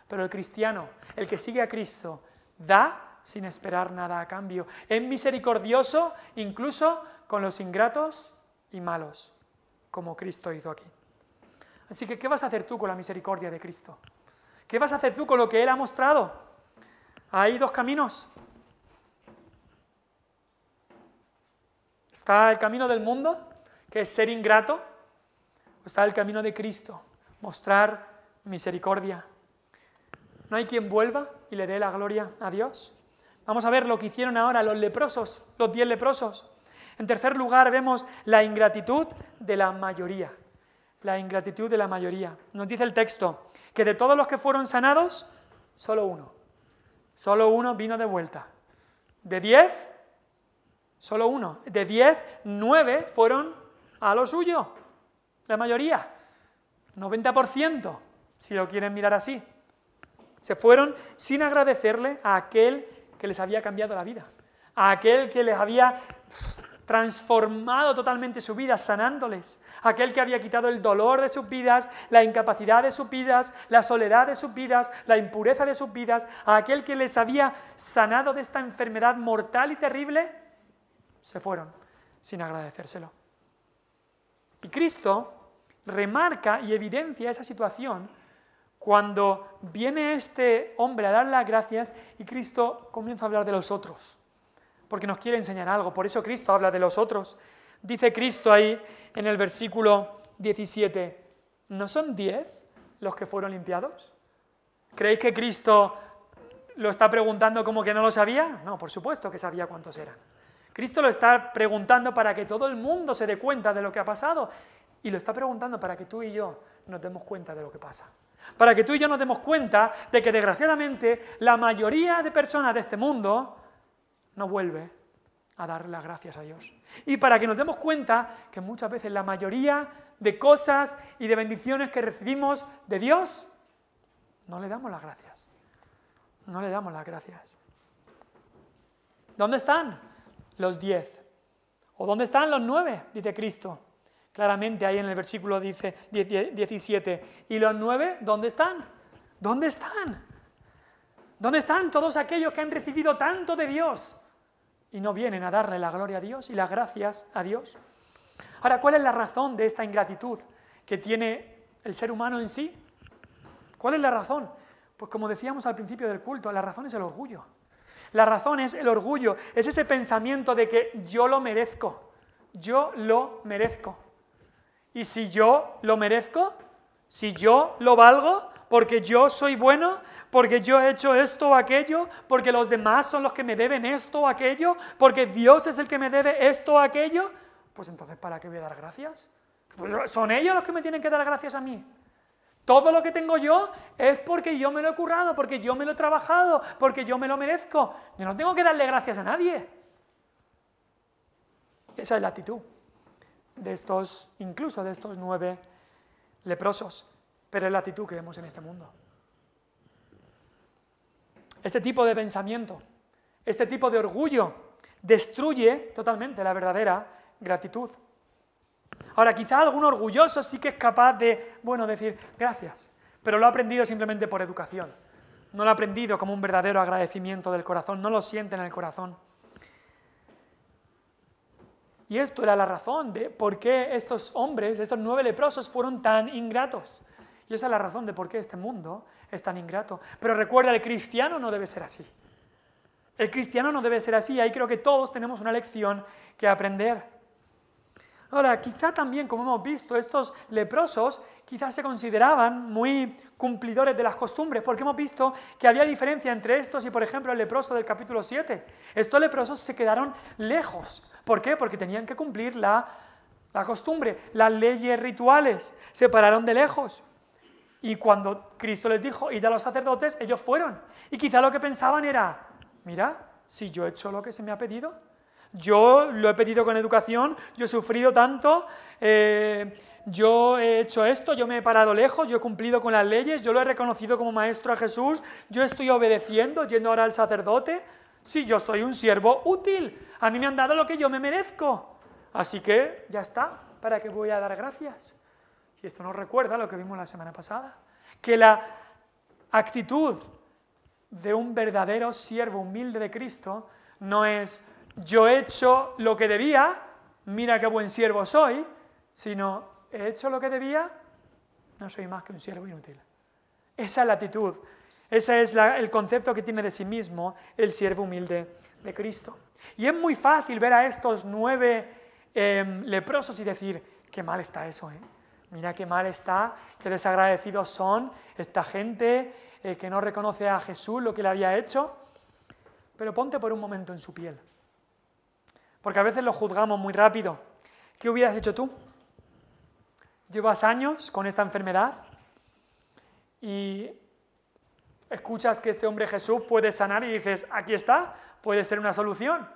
Pero el cristiano, el que sigue a Cristo, da sin esperar nada a cambio. Es misericordioso incluso con los ingratos y malos, como Cristo hizo aquí. Así que, ¿qué vas a hacer tú con la misericordia de Cristo? ¿Qué vas a hacer tú con lo que Él ha mostrado? Hay dos caminos. Está el camino del mundo, que es ser ingrato, o está el camino de Cristo, mostrar misericordia. No hay quien vuelva y le dé la gloria a Dios. Vamos a ver lo que hicieron ahora los leprosos, los 10 leprosos. En tercer lugar vemos la ingratitud de la mayoría. La ingratitud de la mayoría. Nos dice el texto que de todos los que fueron sanados, solo uno vino de vuelta. De 10, solo uno. De 10, 9 fueron a lo suyo. La mayoría. 90%, si lo quieren mirar así. Se fueron sin agradecerle a aquel que les había cambiado la vida. A aquel que les había transformado totalmente su vida, sanándoles. Aquel que había quitado el dolor de sus vidas, la incapacidad de sus vidas, la soledad de sus vidas, la impureza de sus vidas. A aquel que les había sanado de esta enfermedad mortal y terrible, se fueron sin agradecérselo. Y Cristo remarca y evidencia esa situación cuando viene este hombre a dar las gracias y Cristo comienza a hablar de los otros, porque nos quiere enseñar algo. Por eso Cristo habla de los otros. Dice Cristo ahí en el versículo 17, ¿no son 10 los que fueron limpiados? ¿Creéis que Cristo lo está preguntando como que no lo sabía? No, por supuesto que sabía cuántos eran. Cristo lo está preguntando para que todo el mundo se dé cuenta de lo que ha pasado. Y lo está preguntando para que tú y yo nos demos cuenta de lo que pasa. Para que tú y yo nos demos cuenta de que desgraciadamente la mayoría de personas de este mundo no vuelve a dar las gracias a Dios. Y para que nos demos cuenta que muchas veces la mayoría de cosas y de bendiciones que recibimos de Dios, no le damos las gracias. No le damos las gracias. ¿Dónde están los 10? ¿O dónde están los 9? Dice Cristo. Claramente ahí en el versículo dice 17. ¿Y los 9 dónde están? ¿Dónde están? ¿Dónde están todos aquellos que han recibido tanto de Dios y no vienen a darle la gloria a Dios y las gracias a Dios? Ahora, ¿cuál es la razón de esta ingratitud que tiene el ser humano en sí? ¿Cuál es la razón? Pues como decíamos al principio del culto, la razón es el orgullo. La razón es el orgullo, es ese pensamiento de que yo lo merezco, yo lo merezco. Y si yo lo merezco, si yo lo valgo, porque yo soy bueno, porque yo he hecho esto o aquello, porque los demás son los que me deben esto o aquello, porque Dios es el que me debe esto o aquello, pues entonces ¿para qué voy a dar gracias? Pues son ellos los que me tienen que dar gracias a mí. Todo lo que tengo yo es porque yo me lo he currado, porque yo me lo he trabajado, porque yo me lo merezco. Yo no tengo que darle gracias a nadie. Esa es la actitud de estos, incluso de estos 9 leprosos, pero es la actitud que vemos en este mundo. Este tipo de pensamiento, este tipo de orgullo, destruye totalmente la verdadera gratitud. Ahora, quizá algún orgulloso sí que es capaz de, decir gracias, pero lo ha aprendido simplemente por educación. No lo ha aprendido como un verdadero agradecimiento del corazón, no lo siente en el corazón. Y esto era la razón de por qué estos hombres, estos 9 leprosos, fueron tan ingratos. Y esa es la razón de por qué este mundo es tan ingrato. Pero recuerda, el cristiano no debe ser así. El cristiano no debe ser así. Ahí creo que todos tenemos una lección que aprender. Ahora, quizá también, como hemos visto, estos leprosos quizás se consideraban muy cumplidores de las costumbres, porque hemos visto que había diferencia entre estos y, por ejemplo, el leproso del capítulo 7. Estos leprosos se quedaron lejos. ¿Por qué? Porque tenían que cumplir la costumbre, las leyes rituales, se pararon de lejos. Y cuando Cristo les dijo, id a los sacerdotes, ellos fueron. Y quizá lo que pensaban era, mira, si yo he hecho lo que se me ha pedido, yo lo he pedido con educación, yo he sufrido tanto, yo he hecho esto, yo me he parado lejos, yo he cumplido con las leyes, yo lo he reconocido como maestro a Jesús, yo estoy obedeciendo, yendo ahora al sacerdote. Sí, yo soy un siervo útil, a mí me han dado lo que yo me merezco, así que ya está, ¿para qué voy a dar gracias? Y esto nos recuerda lo que vimos la semana pasada, que la actitud de un verdadero siervo humilde de Cristo no es yo he hecho lo que debía, mira qué buen siervo soy, sino he hecho lo que debía, no soy más que un siervo inútil. Esa es la actitud, ese es el concepto que tiene de sí mismo el siervo humilde de Cristo. Y es muy fácil ver a estos 9 leprosos y decir, qué mal está eso, mira qué mal está, qué desagradecidos son esta gente que no reconoce a Jesús lo que le había hecho. Pero ponte por un momento en su piel, porque a veces lo juzgamos muy rápido. ¿Qué hubieras hecho tú? Llevas años con esta enfermedad y escuchas que este hombre Jesús puede sanar y dices, aquí está, puede ser una solución.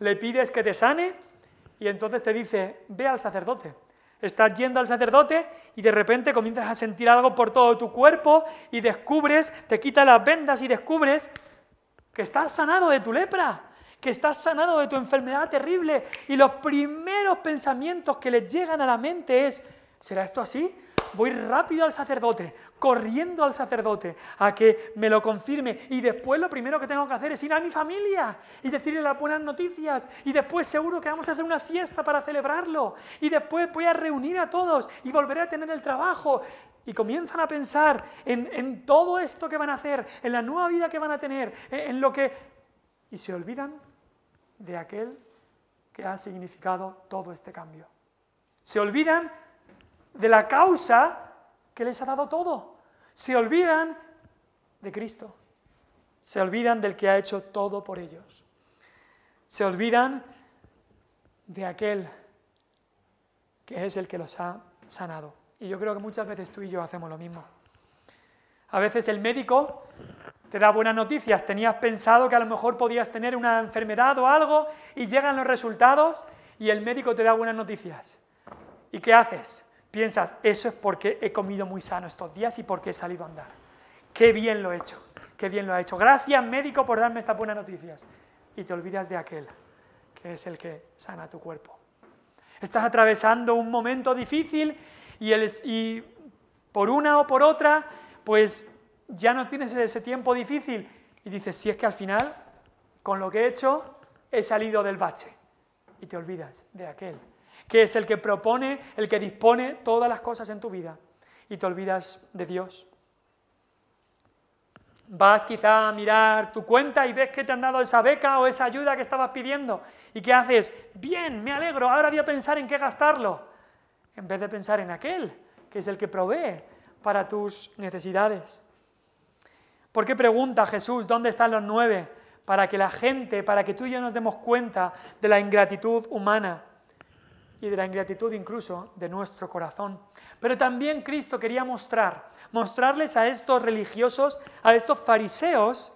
Le pides que te sane y entonces te dice, ve al sacerdote. Estás yendo al sacerdote y de repente comienzas a sentir algo por todo tu cuerpo y descubres, te quitas las vendas y descubres que estás sanado de tu lepra, que estás sanado de tu enfermedad terrible. Y los primeros pensamientos que les llegan a la mente es, ¿será esto así? Voy rápido al sacerdote, corriendo al sacerdote, a que me lo confirme. Y después lo primero que tengo que hacer es ir a mi familia y decirle las buenas noticias. Y después seguro que vamos a hacer una fiesta para celebrarlo. Y después voy a reunir a todos y volveré a tener el trabajo. Y comienzan a pensar en todo esto que van a hacer, en la nueva vida que van a tener, en lo que... Y se olvidan de aquel que ha significado todo este cambio. Se olvidan de la causa que les ha dado todo. Se olvidan de Cristo. Se olvidan del que ha hecho todo por ellos. Se olvidan de aquel que es el que los ha sanado. Y yo creo que muchas veces tú y yo hacemos lo mismo. A veces el médico te da buenas noticias. Tenías pensado que a lo mejor podías tener una enfermedad o algo y llegan los resultados y el médico te da buenas noticias. ¿Y qué haces? Piensas, eso es porque he comido muy sano estos días y porque he salido a andar. Qué bien lo he hecho, qué bien lo ha hecho. Gracias, médico, por darme estas buenas noticias. Y te olvidas de aquel que es el que sana tu cuerpo. Estás atravesando un momento difícil y por una o por otra, pues ya no tienes ese tiempo difícil. Y dices, si es que al final, con lo que he hecho, he salido del bache. Y te olvidas de aquel que es el que propone, el que dispone todas las cosas en tu vida, y te olvidas de Dios. Vas quizá a mirar tu cuenta y ves que te han dado esa beca o esa ayuda que estabas pidiendo, y ¿qué haces? Bien, me alegro, ahora voy a pensar en qué gastarlo, en vez de pensar en aquel, que es el que provee para tus necesidades. ¿Por qué pregunta Jesús, dónde están los 9? Para que la gente, para que tú y yo nos demos cuenta de la ingratitud humana, y de la ingratitud incluso de nuestro corazón. Pero también Cristo quería mostrarles a estos religiosos, a estos fariseos,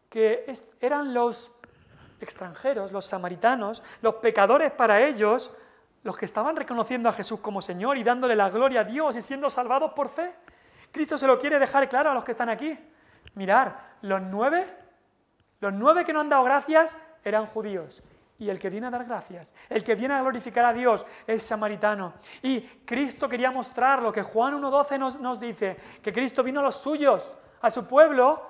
que eran los extranjeros, los samaritanos, los pecadores para ellos, los que estaban reconociendo a Jesús como Señor y dándole la gloria a Dios y siendo salvados por fe. Cristo se lo quiere dejar claro a los que están aquí. Mirar, los nueve que no han dado gracias eran judíos. Y el que viene a dar gracias, el que viene a glorificar a Dios es samaritano. Y Cristo quería mostrar lo que Juan 1:12 nos dice, que Cristo vino a los suyos, a su pueblo,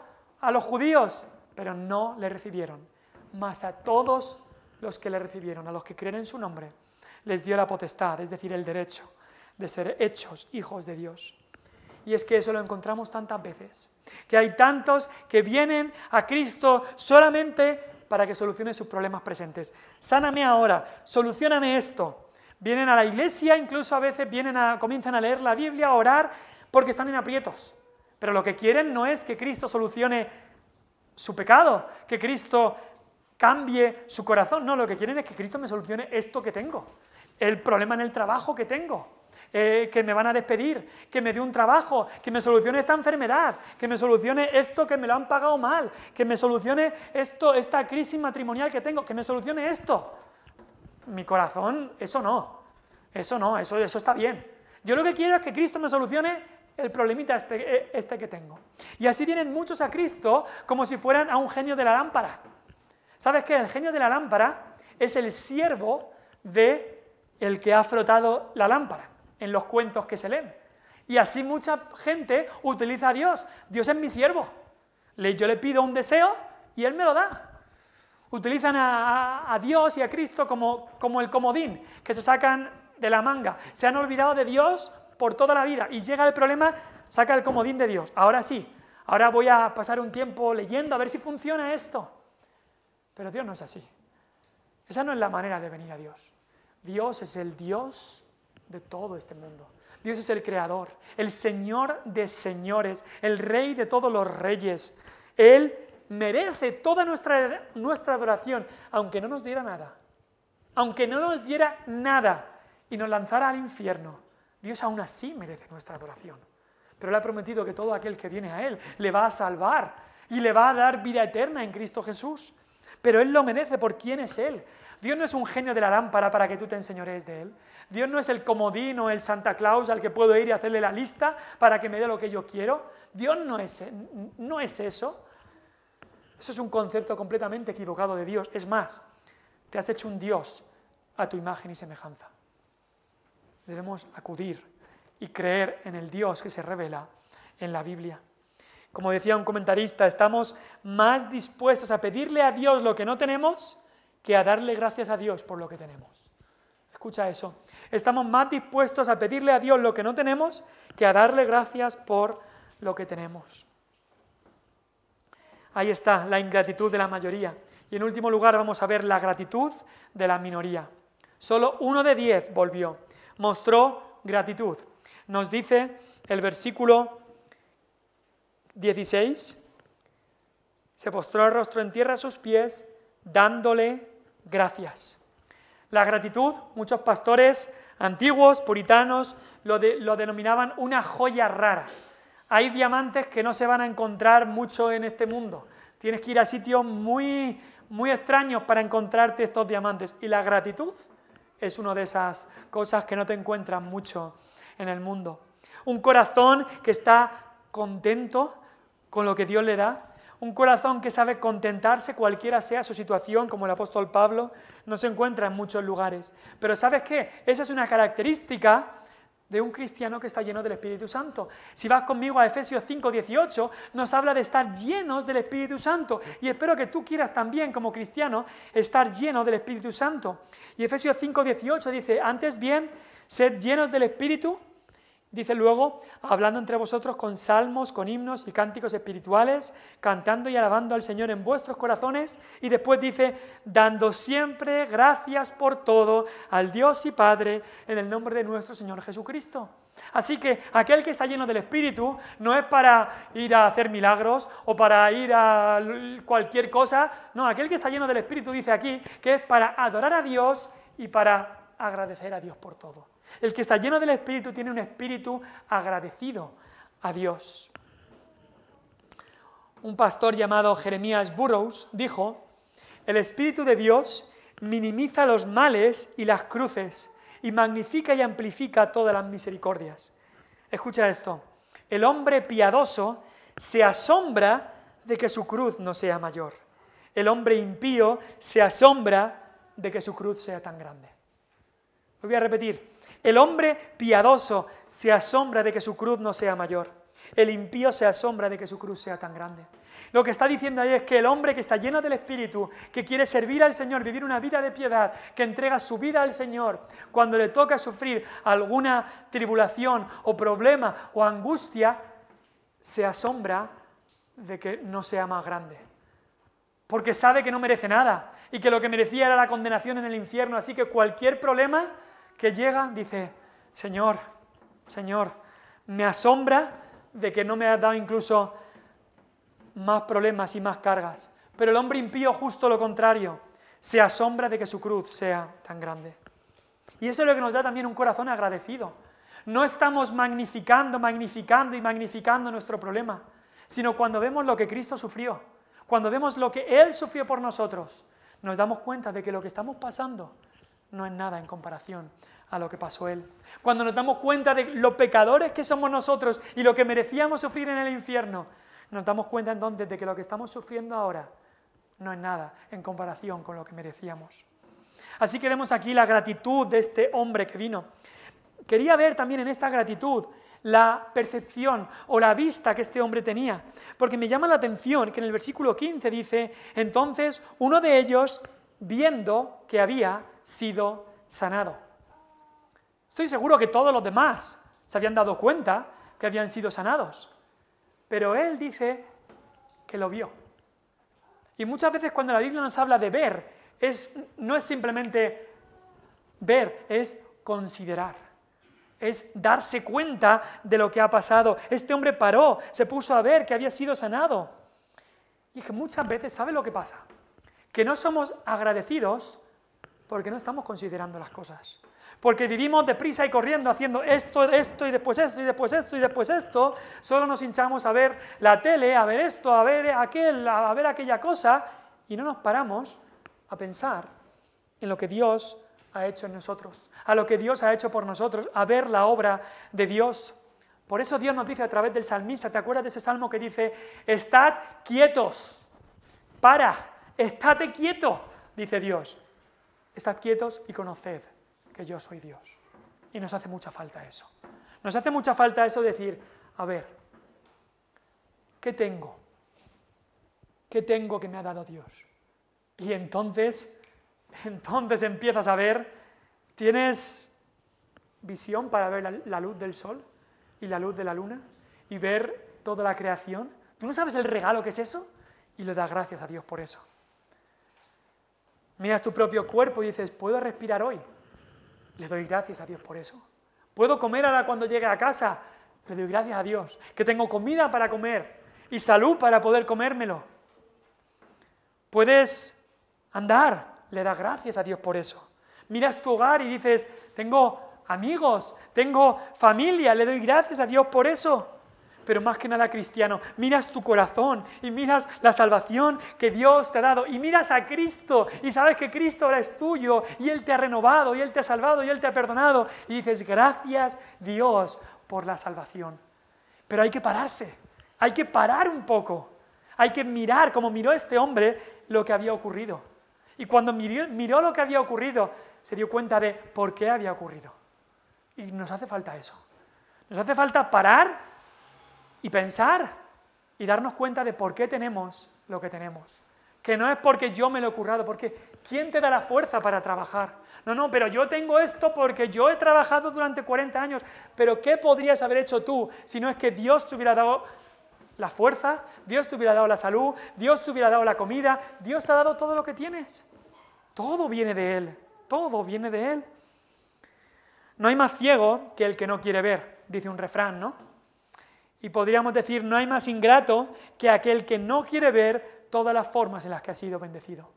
a los judíos, pero no le recibieron. Mas a todos los que le recibieron, a los que creen en su nombre, les dio la potestad, es decir, el derecho de ser hechos hijos de Dios. Y es que eso lo encontramos tantas veces, que hay tantos que vienen a Cristo solamente para que solucione sus problemas presentes. Sáname ahora, solucióname esto. Vienen a la iglesia, incluso a veces comienzan a leer la Biblia, a orar, porque están en aprietos. Pero lo que quieren no es que Cristo solucione su pecado, que Cristo cambie su corazón. No, lo que quieren es que Cristo me solucione esto que tengo, el problema en el trabajo que tengo. Que me van a despedir, que me dé un trabajo, que me solucione esta enfermedad, que me solucione esto que me lo han pagado mal, que me solucione esta crisis matrimonial que tengo, que me solucione esto. Mi corazón, eso está bien. Yo lo que quiero es que Cristo me solucione el problemita este que tengo. Y así vienen muchos a Cristo como si fueran a un genio de la lámpara. ¿Sabes qué? El genio de la lámpara es el siervo de el que ha frotado la lámpara. en los cuentos que se leen. Y así mucha gente utiliza a Dios. Dios es mi siervo. Yo le pido un deseo y Él me lo da. Utilizan a Dios y a Cristo como el comodín que se sacan de la manga. Se han olvidado de Dios por toda la vida y llega el problema, saca el comodín de Dios. Ahora sí, ahora voy a pasar un tiempo leyendo a ver si funciona esto. Pero Dios no es así. Esa no es la manera de venir a Dios. Dios es el Dios de todo este mundo. Dios es el Creador, el Señor de señores, el Rey de todos los reyes. Él merece toda nuestra adoración, aunque no nos diera nada. Aunque no nos diera nada y nos lanzara al infierno, Dios aún así merece nuestra adoración. Pero Él ha prometido que todo aquel que viene a Él le va a salvar y le va a dar vida eterna en Cristo Jesús. Pero Él lo merece por quién es Él. Dios no es un genio de la lámpara para que tú te enseñorees de Él. Dios no es el comodín o el Santa Claus al que puedo ir y hacerle la lista para que me dé lo que yo quiero. Dios no es eso. Eso es un concepto completamente equivocado de Dios. Es más, te has hecho un Dios a tu imagen y semejanza. Debemos acudir y creer en el Dios que se revela en la Biblia. Como decía un comentarista, estamos más dispuestos a pedirle a Dios lo que no tenemos que a darle gracias a Dios por lo que tenemos. Escucha eso. Estamos más dispuestos a pedirle a Dios lo que no tenemos que a darle gracias por lo que tenemos. Ahí está la ingratitud de la mayoría. Y en último lugar vamos a ver la gratitud de la minoría. Solo 1 de 10 volvió. Mostró gratitud. Nos dice el versículo 16. Se postró el rostro en tierra a sus pies, dándole gracias. La gratitud, muchos pastores antiguos, puritanos, lo denominaban una joya rara. Hay diamantes que no se van a encontrar mucho en este mundo. Tienes que ir a sitios muy, muy extraños para encontrarte estos diamantes. Y la gratitud es una de esas cosas que no te encuentras mucho en el mundo. Un corazón que está contento con lo que Dios le da. Un corazón que sabe contentarse cualquiera sea su situación, como el apóstol Pablo, no se encuentra en muchos lugares. Pero ¿sabes qué? Esa es una característica de un cristiano que está lleno del Espíritu Santo. Si vas conmigo a Efesios 5:18, nos habla de estar llenos del Espíritu Santo. Y espero que tú quieras también, como cristiano, estar lleno del Espíritu Santo. Y Efesios 5:18 dice, antes bien, sed llenos del Espíritu. Dice luego, hablando entre vosotros con salmos, con himnos y cánticos espirituales, cantando y alabando al Señor en vuestros corazones. Y después dice, dando siempre gracias por todo al Dios y Padre en el nombre de nuestro Señor Jesucristo. Así que aquel que está lleno del Espíritu no es para ir a hacer milagros o para ir a cualquier cosa. No, aquel que está lleno del Espíritu dice aquí que es para adorar a Dios y para agradecer a Dios por todo. El que está lleno del Espíritu tiene un espíritu agradecido a Dios. Un pastor llamado Jeremías Burroughs dijo, el Espíritu de Dios minimiza los males y las cruces y magnifica y amplifica todas las misericordias. Escucha esto, el hombre piadoso se asombra de que su cruz no sea mayor. El hombre impío se asombra de que su cruz sea tan grande. Lo voy a repetir. El hombre piadoso se asombra de que su cruz no sea mayor. El impío se asombra de que su cruz sea tan grande. Lo que está diciendo ahí es que el hombre que está lleno del Espíritu, que quiere servir al Señor, vivir una vida de piedad, que entrega su vida al Señor, cuando le toca sufrir alguna tribulación o problema o angustia, se asombra de que no sea más grande. Porque sabe que no merece nada y que lo que merecía era la condenación en el infierno. Así que cualquier problema que llega, dice, Señor, me asombra de que no me has dado incluso más problemas y más cargas. Pero el hombre impío, justo lo contrario, se asombra de que su cruz sea tan grande. Y eso es lo que nos da también un corazón agradecido. No estamos magnificando nuestro problema, sino cuando vemos lo que Cristo sufrió, cuando vemos lo que Él sufrió por nosotros, nos damos cuenta de que lo que estamos pasando no es nada en comparación a lo que pasó Él. Cuando nos damos cuenta de lo pecadores que somos nosotros y lo que merecíamos sufrir en el infierno, nos damos cuenta entonces de que lo que estamos sufriendo ahora no es nada en comparación con lo que merecíamos. Así que vemos aquí la gratitud de este hombre que vino. quería ver también en esta gratitud la percepción o la vista que este hombre tenía, porque me llama la atención que en el versículo 15 dice, entonces uno de ellos, viendo que había sido sanado. Estoy seguro que todos los demás se habían dado cuenta que habían sido sanados, pero él dice que lo vio. Y muchas veces cuando la Biblia nos habla de ver, no es simplemente ver, es considerar, es darse cuenta de lo que ha pasado. Este hombre paró, se puso a ver que había sido sanado. Y que muchas veces, ¿sabe lo que pasa? Que no somos agradecidos porque no estamos considerando las cosas. Porque vivimos deprisa y corriendo, haciendo esto, y después esto, y después esto, y después esto. Solo nos hinchamos a ver la tele, a ver esto, a ver aquel, a ver aquella cosa, y no nos paramos a pensar en lo que Dios ha hecho en nosotros, a lo que Dios ha hecho por nosotros, a ver la obra de Dios. Por eso Dios nos dice a través del salmista, ¿te acuerdas de ese salmo que dice, estad quietos, estate quieto, dice Dios, estad quietos y conoced que yo soy Dios. Y nos hace mucha falta eso. Nos hace mucha falta eso decir, a ver, ¿qué tengo? ¿Qué tengo que me ha dado Dios? Y entonces empiezas a ver, tienes visión para ver la luz del sol y la luz de la luna y ver toda la creación. ¿Tú no sabes el regalo que es eso? Y le das gracias a Dios por eso. Miras tu propio cuerpo y dices, ¿puedo respirar hoy? Le doy gracias a Dios por eso. ¿Puedo comer ahora cuando llegue a casa? Le doy gracias a Dios. Que tengo comida para comer y salud para poder comérmelo. ¿Puedes andar? Le das gracias a Dios por eso. Miras tu hogar y dices, tengo amigos, tengo familia, le doy gracias a Dios por eso. Pero más que nada, cristiano, miras tu corazón y miras la salvación que Dios te ha dado y miras a Cristo y sabes que Cristo ahora es tuyo y Él te ha renovado y Él te ha salvado y Él te ha perdonado y dices, gracias Dios por la salvación. Pero hay que pararse, hay que parar un poco, hay que mirar como miró este hombre lo que había ocurrido. Y cuando miró lo que había ocurrido, se dio cuenta de por qué había ocurrido. Y nos hace falta eso. Nos hace falta parar y pensar y darnos cuenta de por qué tenemos lo que tenemos. Que no es porque yo me lo he currado, porque ¿quién te da la fuerza para trabajar? No, pero yo tengo esto porque yo he trabajado durante 40 años. Pero ¿qué podrías haber hecho tú si no es que Dios te hubiera dado la fuerza, Dios te hubiera dado la salud, Dios te hubiera dado la comida, Dios te ha dado todo lo que tienes? Todo viene de Él, todo viene de Él. No hay más ciego que el que no quiere ver, dice un refrán, ¿no? Y podríamos decir, no hay más ingrato que aquel que no quiere ver todas las formas en las que ha sido bendecido.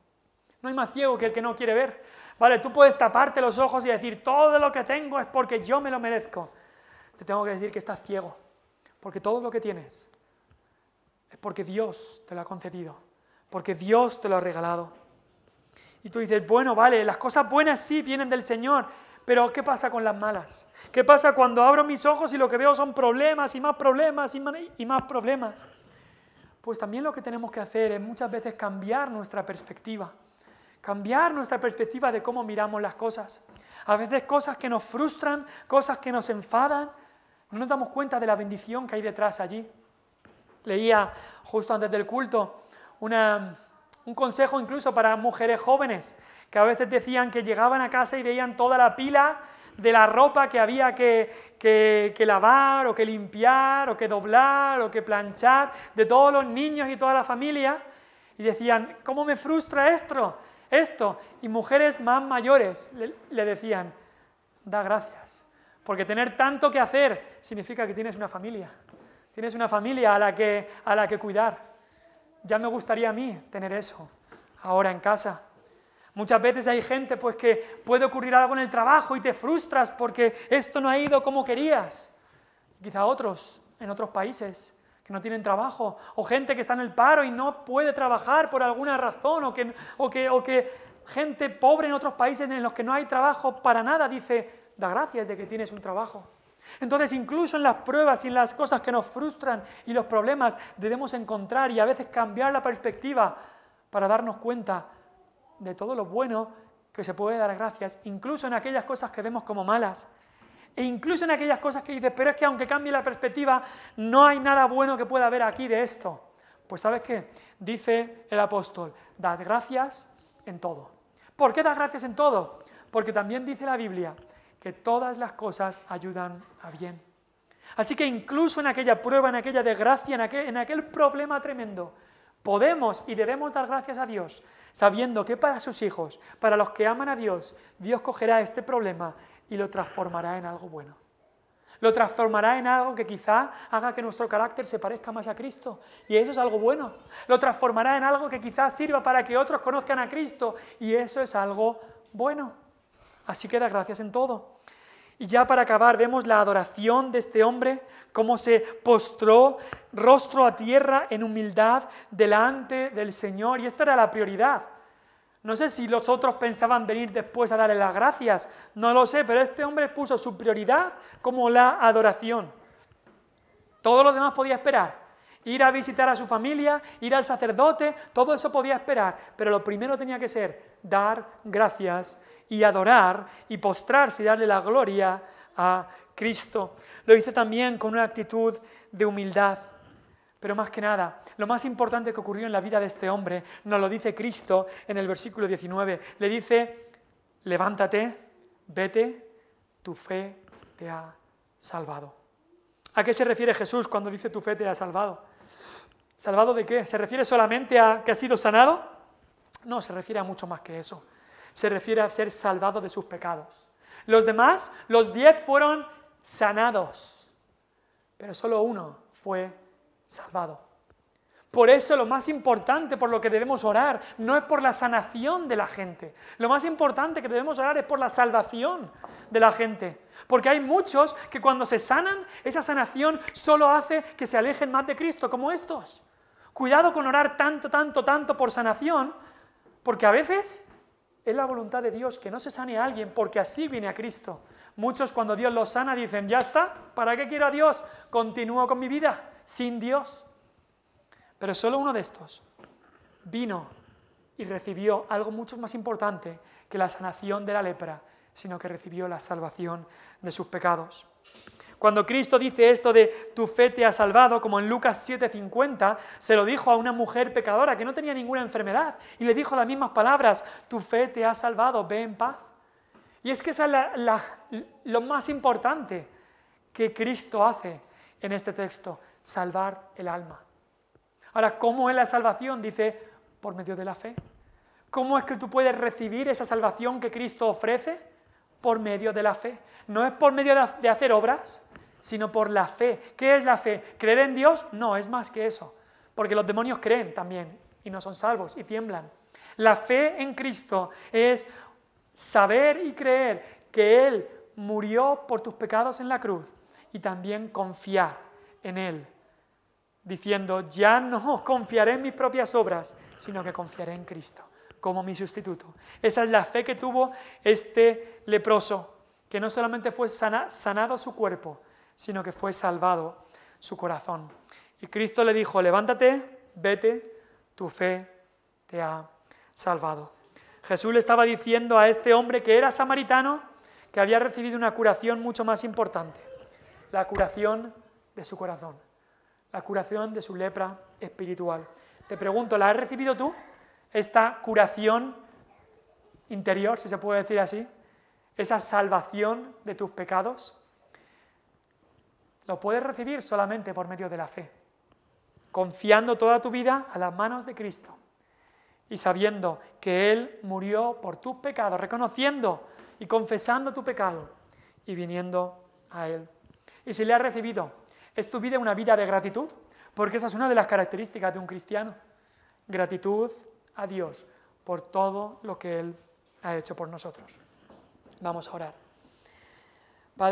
No hay más ciego que el que no quiere ver. Vale, tú puedes taparte los ojos y decir, todo lo que tengo es porque yo me lo merezco. Te tengo que decir que estás ciego, porque todo lo que tienes es porque Dios te lo ha concedido, porque Dios te lo ha regalado. Y tú dices, bueno, vale, las cosas buenas sí vienen del Señor, pero ¿qué pasa con las malas? ¿Qué pasa cuando abro mis ojos y lo que veo son problemas y más problemas y más problemas? Pues también lo que tenemos que hacer es muchas veces cambiar nuestra perspectiva de cómo miramos las cosas. A veces cosas que nos frustran, cosas que nos enfadan, no nos damos cuenta de la bendición que hay detrás allí. Leía justo antes del culto un consejo incluso para mujeres jóvenes, que a veces decían que llegaban a casa y veían toda la pila de la ropa que había que lavar, o que limpiar, o que doblar, o que planchar, de todos los niños y toda la familia, y decían, ¿cómo me frustra esto? Y mujeres más mayores le decían, da gracias, porque tener tanto que hacer significa que tienes una familia a la que cuidar. Ya me gustaría a mí tener eso ahora en casa. Muchas veces hay gente pues que puede ocurrir algo en el trabajo y te frustras porque esto no ha ido como querías. Quizá otros, en otros países, que no tienen trabajo, o gente que está en el paro y no puede trabajar por alguna razón, o que gente pobre en otros países en los que no hay trabajo para nada, dice, da gracias de que tienes un trabajo. Entonces, incluso en las pruebas y en las cosas que nos frustran y los problemas, debemos encontrar y a veces cambiar la perspectiva para darnos cuenta de todo lo bueno que se puede dar gracias, incluso en aquellas cosas que vemos como malas. E incluso en aquellas cosas que dices, pero es que aunque cambie la perspectiva, no hay nada bueno que pueda haber aquí de esto. Pues ¿sabes qué? Dice el apóstol, dad gracias en todo. ¿Por qué dad gracias en todo? Porque también dice la Biblia que todas las cosas ayudan a bien. Así que incluso en aquella prueba, en aquella desgracia, en aquel problema tremendo, podemos y debemos dar gracias a Dios, sabiendo que para sus hijos, para los que aman a Dios, Dios cogerá este problema y lo transformará en algo bueno. Lo transformará en algo que quizá haga que nuestro carácter se parezca más a Cristo. Y eso es algo bueno. Lo transformará en algo que quizás sirva para que otros conozcan a Cristo. Y eso es algo bueno. Así que da gracias en todo. Y ya para acabar, vemos la adoración de este hombre, cómo se postró rostro a tierra en humildad delante del Señor. Y esta era la prioridad. No sé si los otros pensaban venir después a darle las gracias, no lo sé, pero este hombre puso su prioridad como la adoración. Todo lo demás podía esperar. Ir a visitar a su familia, ir al sacerdote, todo eso podía esperar, pero lo primero tenía que ser dar gracias y adorar y postrarse y darle la gloria a Cristo. Lo hizo también con una actitud de humildad. Pero más que nada, lo más importante que ocurrió en la vida de este hombre, nos lo dice Cristo en el versículo 19. Le dice, levántate, vete, tu fe te ha salvado. ¿A qué se refiere Jesús cuando dice tu fe te ha salvado? ¿Salvado de qué? ¿Se refiere solamente a que ha sido sanado? No, se refiere a mucho más que eso. Se refiere a ser salvado de sus pecados. Los demás, los 10 fueron sanados, pero solo uno fue salvado. Por eso lo más importante por lo que debemos orar no es por la sanación de la gente. Lo más importante que debemos orar es por la salvación de la gente. Porque hay muchos que cuando se sanan, esa sanación solo hace que se alejen más de Cristo, como estos. Cuidado con orar tanto por sanación, porque a veces es la voluntad de Dios que no se sane a alguien, porque así viene a Cristo. Muchos cuando Dios los sana dicen, ya está, ¿para qué quiero a Dios? Continúo con mi vida sin Dios. Pero solo uno de estos vino y recibió algo mucho más importante que la sanación de la lepra, sino que recibió la salvación de sus pecados. Cuando Cristo dice esto de tu fe te ha salvado, como en Lucas 7:50, se lo dijo a una mujer pecadora que no tenía ninguna enfermedad y le dijo las mismas palabras, tu fe te ha salvado, ve en paz. Y es que eso es lo más importante que Cristo hace en este texto, salvar el alma. Ahora, ¿cómo es la salvación? Dice, por medio de la fe. ¿Cómo es que tú puedes recibir esa salvación que Cristo ofrece? Por medio de la fe. No es por medio de hacer obras, sino por la fe. ¿Qué es la fe? ¿Creer en Dios? No, es más que eso. Porque los demonios creen también y no son salvos y tiemblan. La fe en Cristo es saber y creer que Él murió por tus pecados en la cruz y también confiar en Él, diciendo, ya no confiaré en mis propias obras, sino que confiaré en Cristo como mi sustituto. Esa es la fe que tuvo este leproso, que no solamente fue sanado su cuerpo, sino que fue salvado su corazón. Y Cristo le dijo, levántate, vete, tu fe te ha salvado. Jesús le estaba diciendo a este hombre que era samaritano, que había recibido una curación mucho más importante, la curación de su corazón, la curación de su lepra espiritual. Te pregunto, ¿la has recibido tú? Esta curación interior, si se puede decir así, esa salvación de tus pecados, lo puedes recibir solamente por medio de la fe, confiando toda tu vida a las manos de Cristo y sabiendo que Él murió por tus pecados, reconociendo y confesando tu pecado y viniendo a Él. Y si le has recibido, ¿es tu vida una vida de gratitud? Porque esa es una de las características de un cristiano. Gratitud a Dios por todo lo que Él ha hecho por nosotros. Vamos a orar. Padre,